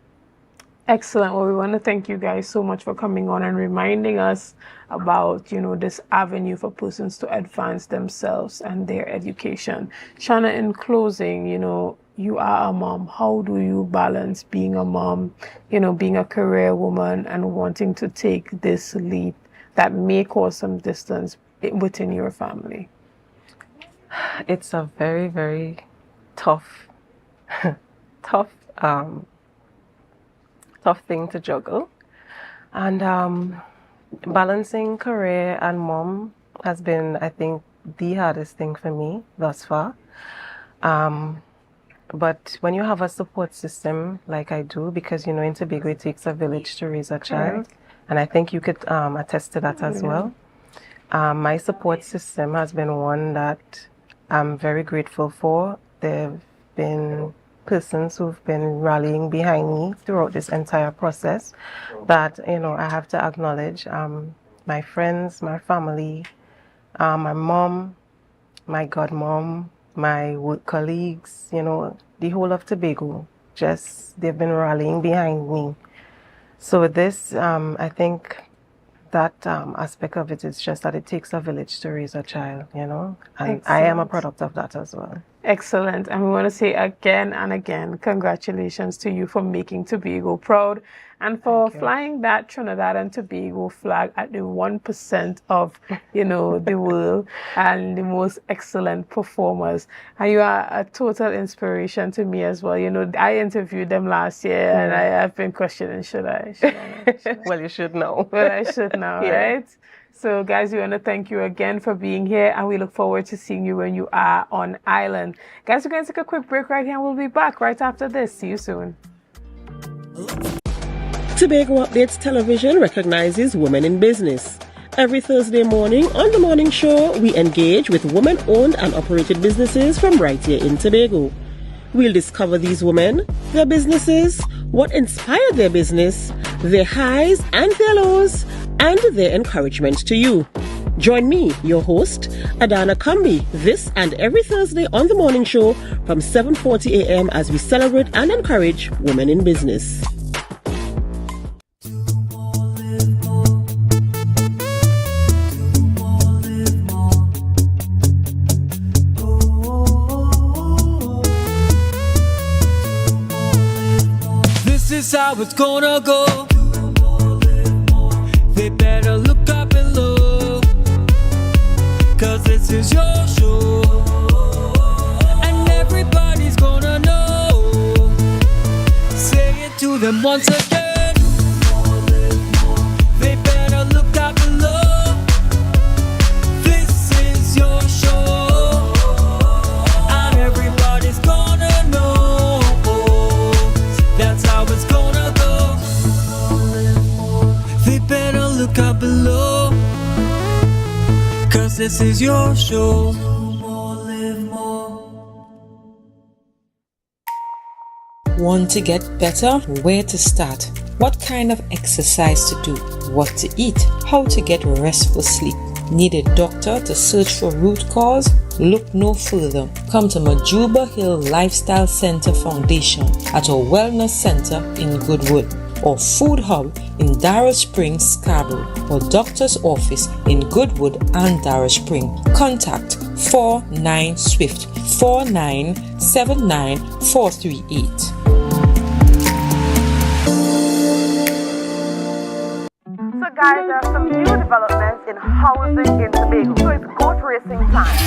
Excellent. Well, we want to thank you guys so much for coming on and reminding us about, this avenue for persons to advance themselves and their education. Shana, in closing, you are a mom. How do you balance being a mom, being a career woman and wanting to take this leap that may cause some distance within your family? It's a very, very tough thing to juggle. And balancing career and mom has been, I think, the hardest thing for me thus far. But when you have a support system like I do, because you know in Tobago it takes a village to raise a child, and I think you could attest to that as well. My support system has been one that I'm very grateful for. There have been persons who've been rallying behind me throughout this entire process that, you know, I have to acknowledge. My friends, my family, my mom, my godmom, my work colleagues, you know, the whole of Tobago, they've been rallying behind me. So with this, I think that aspect of it is just that it takes a village to raise a child, you know, and I am a product of that as well. Excellent. And we want to say again and again, congratulations to you for making Tobago proud and for flying that Trinidad and Tobago flag at the 1% of, you know, the world and the most excellent performers. And you are a total inspiration to me as well. You know, I interviewed them last year and I have been questioning, should I? Well, you should know. Well, I should know, right? So, guys, we want to thank you again for being here, and we look forward to seeing you when you are on island. Guys, we're going to take a quick break right here, and we'll be back right after this. See you soon. Tobago Updates Television recognizes women in business. Every Thursday morning on The Morning Show, we engage with women-owned and operated businesses from right here in Tobago. We'll discover these women, their businesses, what inspired their business, their highs and their lows, and their encouragement to you. Join me, your host, Adana Kambi, this and every Thursday on The Morning Show from 7:40 a.m. as we celebrate and encourage women in business. This is how it's gonna go. They better look up below, 'cause this is your show, and everybody's gonna know. Say it to them once again. They better look up below. This is your show, and everybody's gonna know. That's how it's gonna go. They better look up below, 'cause this is your show. Want to get better? Where to start? What kind of exercise to do? What to eat? How to get restful sleep? Need a doctor to search for root cause? Look no further. Come to Majuba Hill Lifestyle Center Foundation at our Wellness Center in Goodwood, or Food Hub in Darrow Springs, Scarborough, or Doctor's Office in Goodwood and Darrow Spring. Contact 49 Swift 4979438. So guys, there are some new developments in housing in Tobago. So it's goat racing time.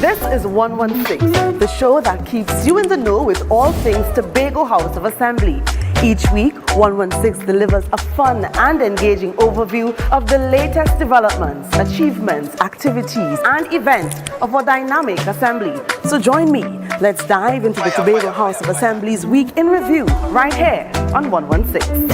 This is 116, the show that keeps you in the know with all things Tobago House of Assembly. Each week, 116 delivers a fun and engaging overview of the latest developments, achievements, activities, and events of our dynamic assembly. So join me. Let's dive into the Tobago House of Assembly's Week in Review right here on 116.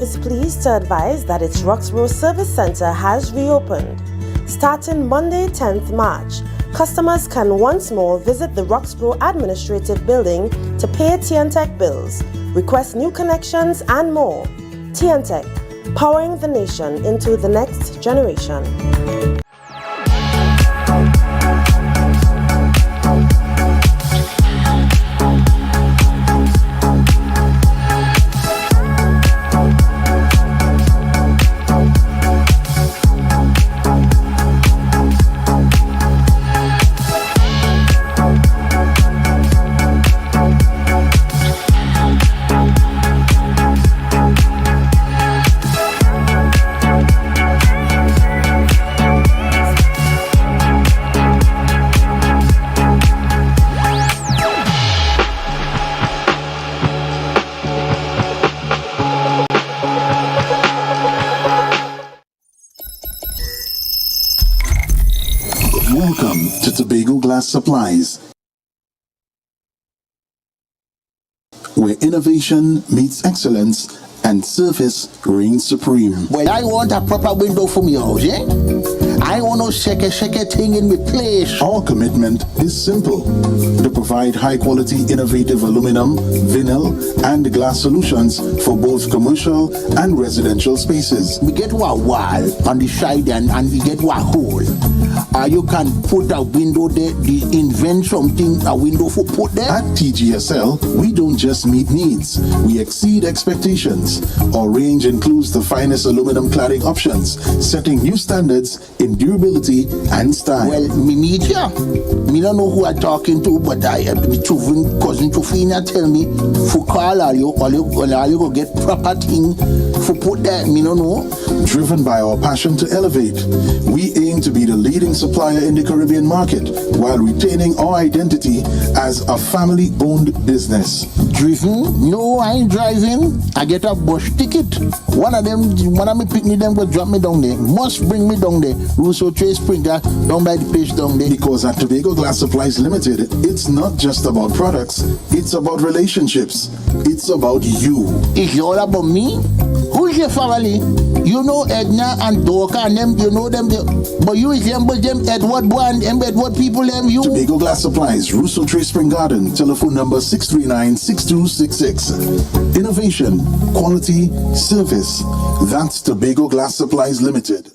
is pleased to advise that its Roxborough Service Centre has reopened. Starting Monday, 10th March, customers can once more visit the Roxborough Administrative Building to pay TNTech bills, request new connections, and more. TNTech, powering the nation into the next generation. Welcome to Tobago Glass Supplies, where innovation meets excellence and service reigns supreme. Well, I want a proper window for me house, eh? I want no shake thing in my place. Our commitment is simple: to provide high-quality, innovative aluminum, vinyl, and glass solutions for both commercial and residential spaces. We get one wall on the side and we get one hole. You can put a window there, invent something, a window for put there. At TGSL, we don't just meet needs, we exceed expectations. Our range includes the finest aluminum cladding options, setting new standards in durability and style. Well, me meet ya. Me don't know who I'm talking to, but my cousin Tofina tell me, for call all you go get proper thing for put there. Me don't know. Driven by our passion to elevate, we aim to be the leading supplier in the Caribbean market while retaining our identity as a family-owned business. Driven? No, I ain't driving. I get a bus ticket. One of me pick me them go drop me down there. Must bring me down there. Russo Trace Springer down by the place down there. Because at Tobago Glass Supplies Limited, it's not just about products, it's about relationships. It's about you. It's all about me? Who's your family? You know Edna and Dorka and them, you know them, but you resemble them Edward boy and them Edward people them you. Tobago Glass Supplies, Russo Trace Spring Garden, telephone number 639-6266. Innovation, quality, service. That's Tobago Glass Supplies Limited.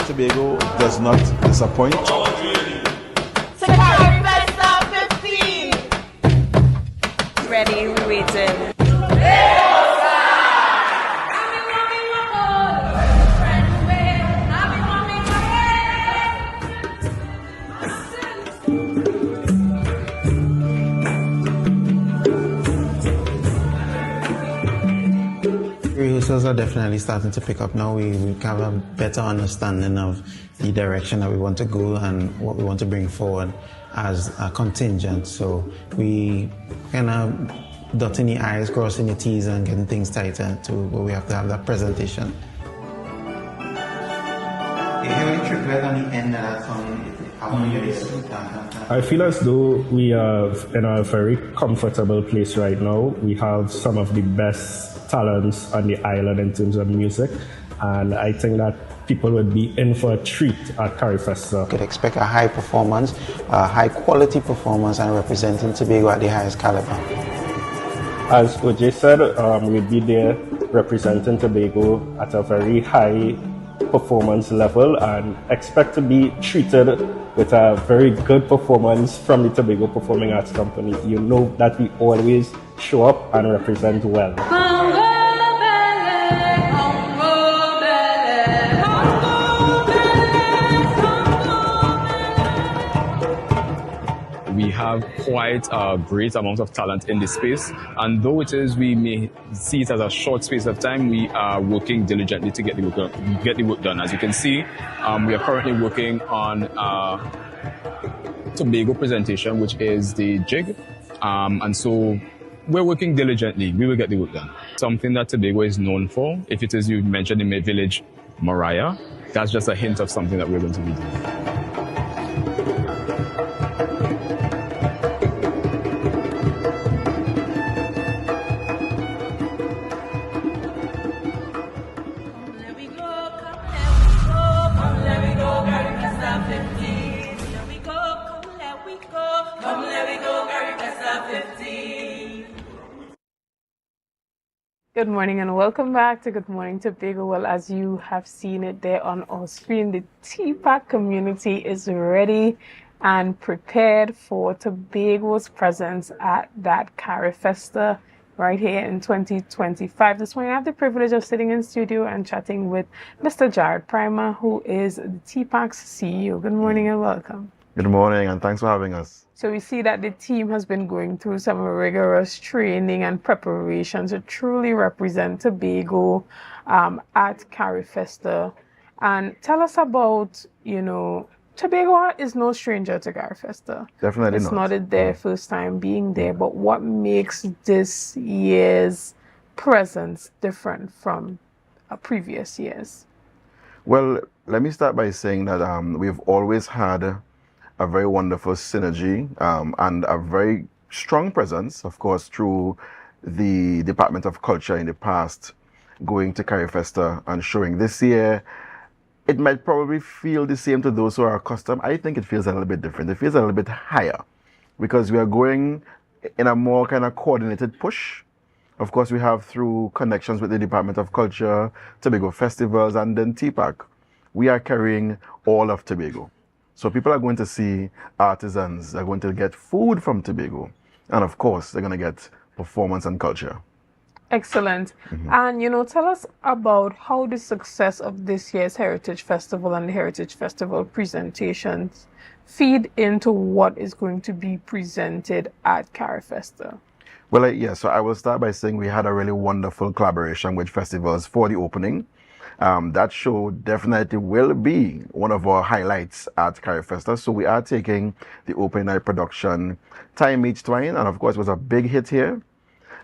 Tobago does not disappoint. Carifesta 15. Ready, waiting. Rehearsals are definitely starting to pick up now. We have a better understanding of the direction that we want to go and what we want to bring forward as a contingent. So we kind of dotting the I's, crossing the T's, and getting things tighter to where we have to have that presentation. I feel as though we are in a very comfortable place right now. We have some of the best talents on the island in terms of music, and I think that people would be in for a treat at Carifesta. You could expect a high performance, a high quality performance, and representing Tobago at the highest caliber. As OJ said, we'd be there representing Tobago at a very high performance level and expect to be treated with a very good performance from the Tobago Performing Arts Company. You know that we always show up and represent well. We we have quite a great amount of talent in this space. And though we may see it as a short space of time, we are working diligently to get the work done. As you can see, we are currently working on Tobago presentation, which is the jig. And so we're working diligently. We will get the work done. Something that Tobago is known for, if it is you mentioned in my village, Mariah, that's just a hint of something that we're going to be doing. Good morning and welcome back to Good Morning Tobago. Well, as you have seen it there on our screen, the TPAC community is ready and prepared for Tobago's presence at that Carifesta right here in 2025. This morning I have the privilege of sitting in studio and chatting with Mr. Jared Primer, who is the TPAC's CEO. Good morning and welcome. Good morning and thanks for having us. So we see that the team has been going through some rigorous training and preparation to truly represent Tobago at Carifesta. And tell us about, Tobago is no stranger to Carifesta. Definitely it's not. It's not their first time being there, but what makes this year's presence different from previous years? Well, let me start by saying that we've always had a very wonderful synergy and a very strong presence, of course, through the Department of Culture in the past, going to Carifesta and showing. This year, it might probably feel the same to those who are accustomed. I think it feels a little bit different. It feels a little bit higher because we are going in a more kind of coordinated push. Of course, we have through connections with the Department of Culture, Tobago Festivals, and then TPAC. We are carrying all of Tobago. So people are going to see artisans, they're going to get food from Tobago, and of course, they're going to get performance and culture. Excellent. And, tell us about how the success of this year's Heritage Festival and the Heritage Festival presentations feed into what is going to be presented at Carifesta. Well, so I will start by saying we had a really wonderful collaboration with festivals for the opening. That show definitely will be one of our highlights at Carifesta. So we are taking the opening night production, Time Meets Twine, and of course it was a big hit here.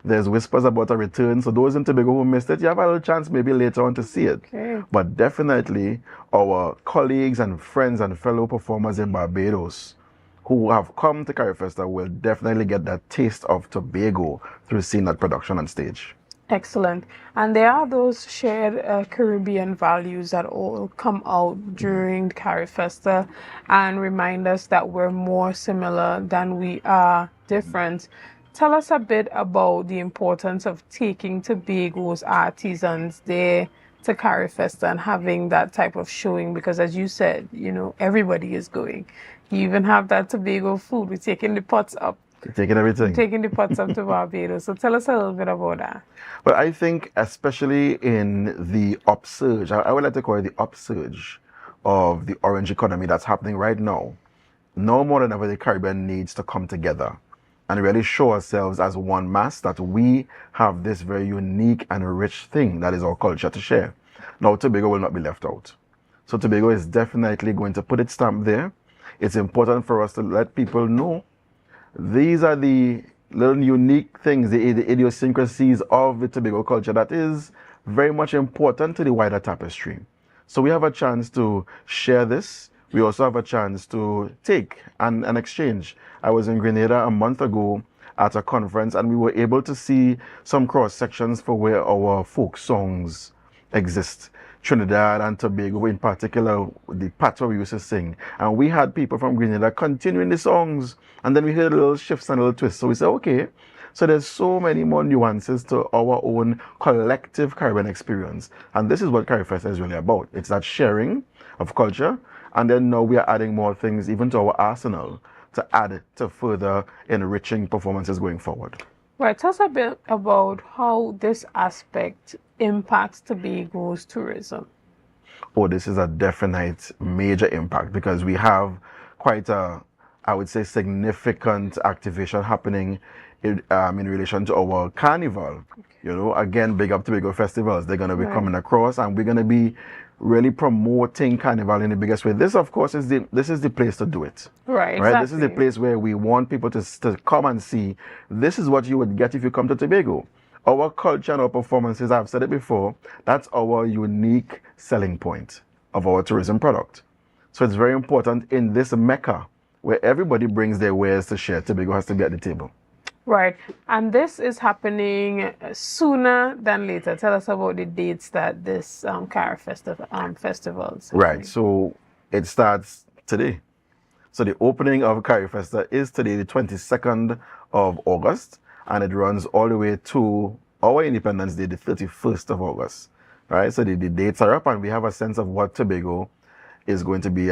There's whispers about a return, so those in Tobago who missed it, you have a little chance maybe later on to see it. Okay. But definitely our colleagues and friends and fellow performers in Barbados who have come to Carifesta will definitely get that taste of Tobago through seeing that production on stage. Excellent. And there are those shared Caribbean values that all come out during Carifesta and remind us that we're more similar than we are different. Tell us a bit about the importance of taking Tobago's artisans there to Carifesta and having that type of showing, because as you said, everybody is going. You even have that Tobago food. We're taking the pots up. Taking everything. Taking the pots up to Barbados. So tell us a little bit about that. Well, I think especially in the upsurge, I would like to call it the upsurge of the orange economy that's happening right now. No more than ever, the Caribbean needs to come together and really show ourselves as one mass, that we have this very unique and rich thing that is our culture to share. Now, Tobago will not be left out. So Tobago is definitely going to put its stamp there. It's important for us to let people know these are the little unique things, the idiosyncrasies of the Tobago culture that is very much important to the wider tapestry. So we have a chance to share this. We also have a chance to take and exchange. I was in Grenada a month ago at a conference and we were able to see some cross sections for where our folk songs exist. Trinidad and Tobago in particular, the part where we used to sing. And we had people from Grenada continuing the songs. And then we heard little shifts and little twists. So we said, okay, so there's so many more nuances to our own collective Caribbean experience. And this is what Carifesta is really about. It's that sharing of culture. And then now we are adding more things even to our arsenal to add to further enriching performances going forward. Right, tell us a bit about how this aspect impacts Tobago's tourism. Oh, this is a definite major impact because we have quite a I would say, significant activation happening in relation to our carnival. You know, again, big up Tobago festivals. They're going to be coming across, and we're going to be really promoting carnival in the biggest way. This, of course, is the place to do it. Right, Right. exactly. This is the place where we want people to come and see. This is what you would get if you come to Tobago. Our culture and our performances, I've said it before, that's our unique selling point of our tourism product. So it's very important in this mecca where everybody brings their wares to share. Tobago has to be at the table. Right. And this is happening sooner than later. Tell us about the dates that this Carifesta festivals. Right. So it starts today. So the opening of Carifesta is today, the 22nd of August, and it runs all the way to our Independence Day, the 31st of August. Right. So the dates are up, and we have a sense of what Tobago is going to be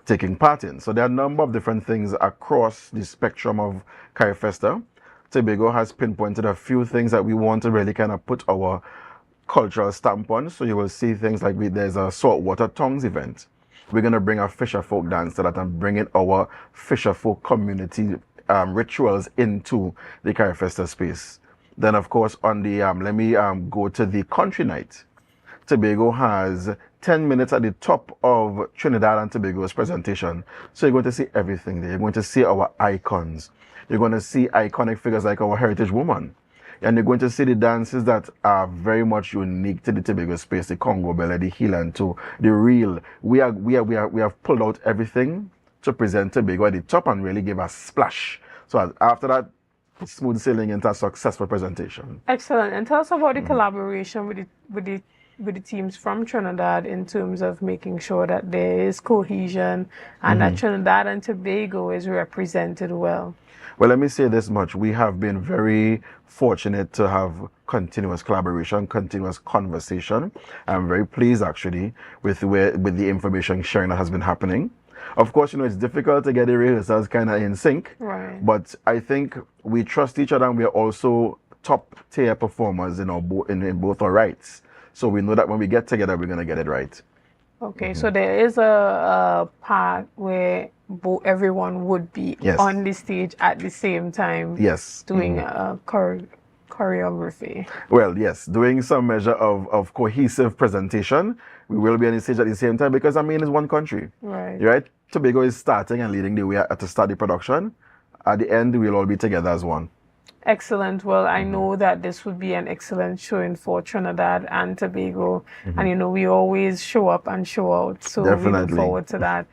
taking part in. So there are a number of different things across the spectrum of Carifesta. Tobago has pinpointed a few things that we want to really kind of put our cultural stamp on. So you will see things like there's a saltwater tongues event. We're going to bring a fisher folk dance to that and bring in our fisher folk community rituals into the Carifesta space. Then, of course, on the, let me go to the country night. Tobago has 10 minutes at the top of Trinidad and Tobago's presentation. So you're going to see everything there. You're going to see our icons. You're going to see iconic figures like our heritage woman. And you're going to see the dances that are very much unique to the Tobago space, the Congo belly, the Hilanto, the reel. We have pulled out everything to present Tobago at the top and really give a splash. So after that, smooth sailing into a successful presentation. Excellent. And tell us about the collaboration with the teams from Trinidad in terms of making sure that there is cohesion and that Trinidad and Tobago is represented well. Well, let me say this much. We have been very fortunate to have continuous collaboration, continuous conversation. I'm very pleased, actually, with the information sharing that has been happening. Of course, you know, it's difficult to get the rehearsals kind of in sync. Right. But I think we trust each other, and we are also top-tier performers in both our rights. So we know that when we get together, we're going to get it right. Okay, so there is a part where everyone would be on the stage at the same time. Yes. Doing a choreography. Well, yes, doing some measure of cohesive presentation. We will be on the stage at the same time because, I mean, it's one country. Right. Right? Tobago is starting and leading the way to start the production. At the end, we'll all be together as one. Excellent. Well, I know that this would be an excellent showing for Trinidad and Tobago. And, you know, we always show up and show out. So we look forward to that.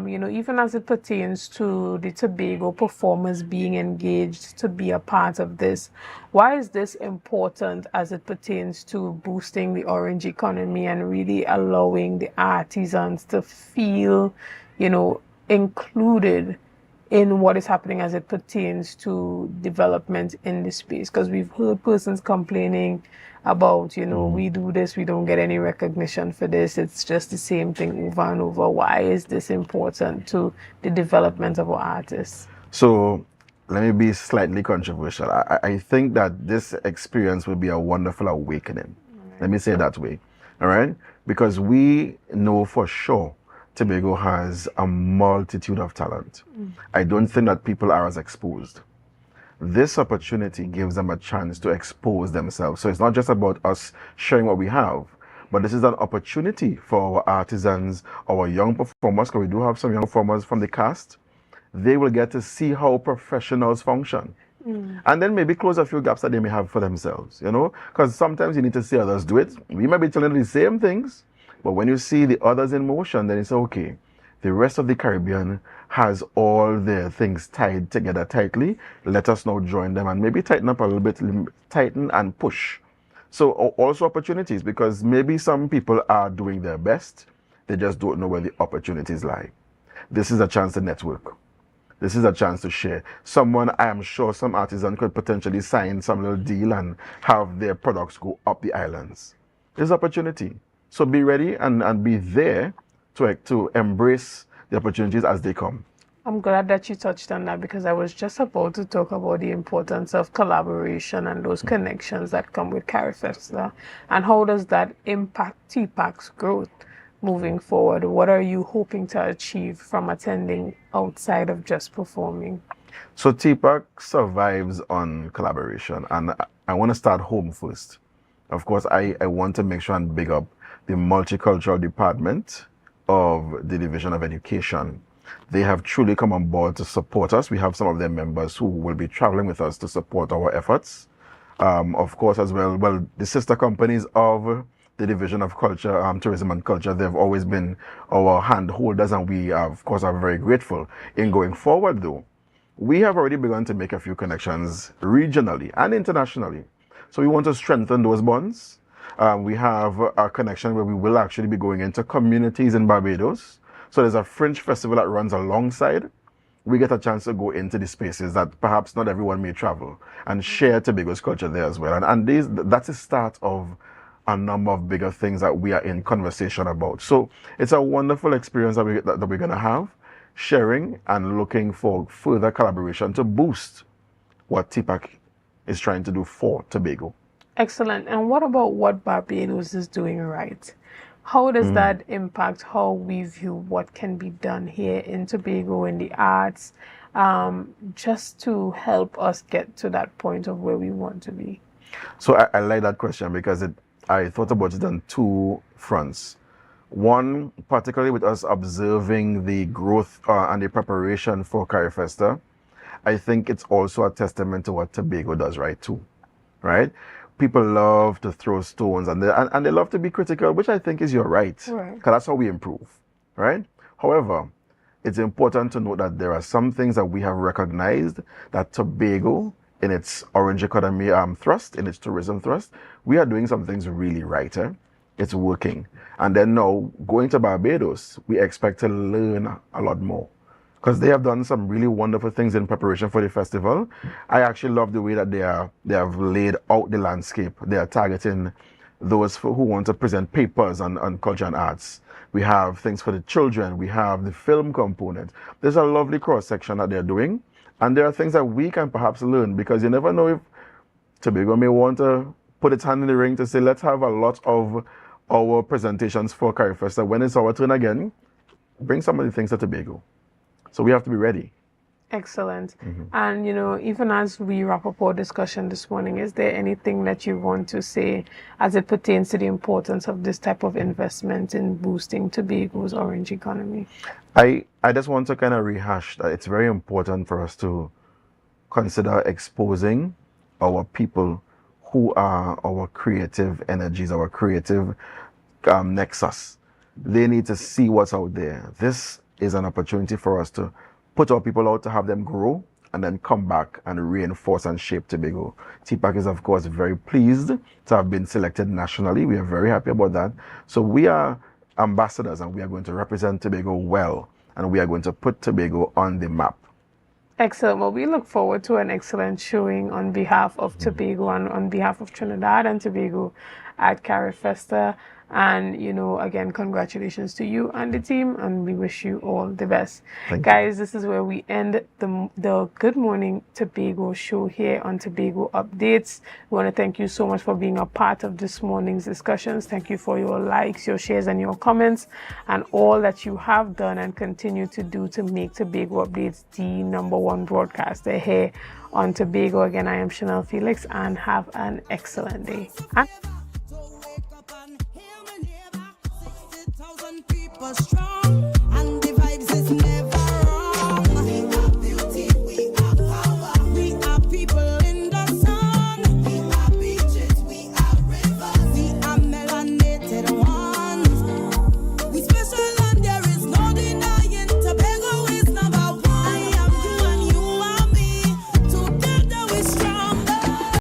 You know, even as it pertains to the Tobago performers being engaged to be a part of this, why is this important as it pertains to boosting the orange economy and really allowing the artisans to feel, you know, included in what is happening as it pertains to development in this space? Because we've heard persons complaining about, you know, we do this, we don't get any recognition for this. It's just the same thing over and over. Why is this important to the development of our artists? So let me be slightly controversial. I think that this experience will be a wonderful awakening. Let me say it that way. All right? Because we know for sure Tobago has a multitude of talent. I don't think that people are as exposed. This opportunity gives them a chance to expose themselves. So it's not just about us sharing what we have, but this is an opportunity for our artisans, our young performers, because we do have some young performers from the cast. They will get to see how professionals function. And then maybe close a few gaps that they may have for themselves, you know? Because sometimes you need to see others do it. We might be telling them the same things, but when you see the others in motion, then it's okay. The rest of the Caribbean has all their things tied together tightly. Let us now join them and maybe tighten up a little bit, tighten and push. So also opportunities, because maybe some people are doing their best. They just don't know where the opportunities lie. This is a chance to network. This is a chance to share. I am sure some artisan could potentially sign some little deal and have their products go up the islands. There's opportunity. So be ready and be there to embrace the opportunities as they come. I'm glad that you touched on that, because I was just about to talk about the importance of collaboration and those connections that come with Carifesta, and how does that impact TPAC's growth. moving forward? What are you hoping to achieve from attending outside of just performing? So TPAC survives on collaboration, and I want to start home first. Of course, I want to make sure and big up the multicultural department of the Division of Education. They have truly come on board to support us. We have some of their members who will be traveling with us to support our efforts. Of course, as well, the sister companies of the Division of Culture, Tourism and Culture, they've always been our hand holders, and we, of course, are very grateful. In going forward, though, we have already begun to make a few connections regionally and internationally. So we want to strengthen those bonds. We have a connection where we will actually be going into communities in Barbados. So there's a Fringe festival that runs alongside. We get a chance to go into the spaces that perhaps not everyone may travel and share Tobago's culture there as well. And that's the start of a number of bigger things that we are in conversation about. So it's a wonderful experience that we're going to have, sharing and looking for further collaboration to boost what TPAC is trying to do for Tobago. Excellent. And what about what Barbados is doing right? How does that impact how we view what can be done here in Tobago in the arts, just to help us get to that point of where we want to be? So I like that question because I thought about it on two fronts. One, particularly with us observing the growth and the preparation for Carifesta, I think it's also a testament to what Tobago does right too, right? People love to throw stones and they love to be critical, which I think is your right, because that's how we improve, right? However, it's important to note that there are some things that we have recognized that Tobago, in its orange economy thrust, in its tourism thrust, we are doing some things really right. It's working. And then now, going to Barbados, we expect to learn a lot more, because they have done some really wonderful things in preparation for the festival. I actually love the way that they have laid out the landscape. They are targeting those who want to present papers on culture and arts. We have things for the children. We have the film component. There's a lovely cross-section that they're doing. And there are things that we can perhaps learn, because you never know if Tobago may want to put its hand in the ring to say, let's have a lot of our presentations for Carifesta. When it's our turn again, bring some of the things to Tobago. So we have to be ready. Excellent. And, even as we wrap up our discussion this morning, is there anything that you want to say as it pertains to the importance of this type of investment in boosting Tobago's orange economy? I just want to kind of rehash that it's very important for us to consider exposing our people who are our creative energies, our creative nexus. They need to see what's out there. This is an opportunity for us to put our people out, to have them grow and then come back and reinforce and shape Tobago. TPAC is, of course, very pleased to have been selected nationally. We are very happy about that. So we are ambassadors, and we are going to represent Tobago well, and we are going to put Tobago on the map. Excellent. Well, we look forward to an excellent showing on behalf of Tobago and on behalf of Trinidad and Tobago at Carifesta. And, again, congratulations to you and the team, and we wish you all the best. Guys, this is where we end the Good Morning Tobago show here on Tobago Updates. We want to thank you so much for being a part of this morning's discussions. Thank you for your likes, your shares, and your comments, and all that you have done and continue to do to make Tobago Updates the #1 broadcaster here on Tobago. Again, I am Chanel Felix, and have an excellent day. Strong.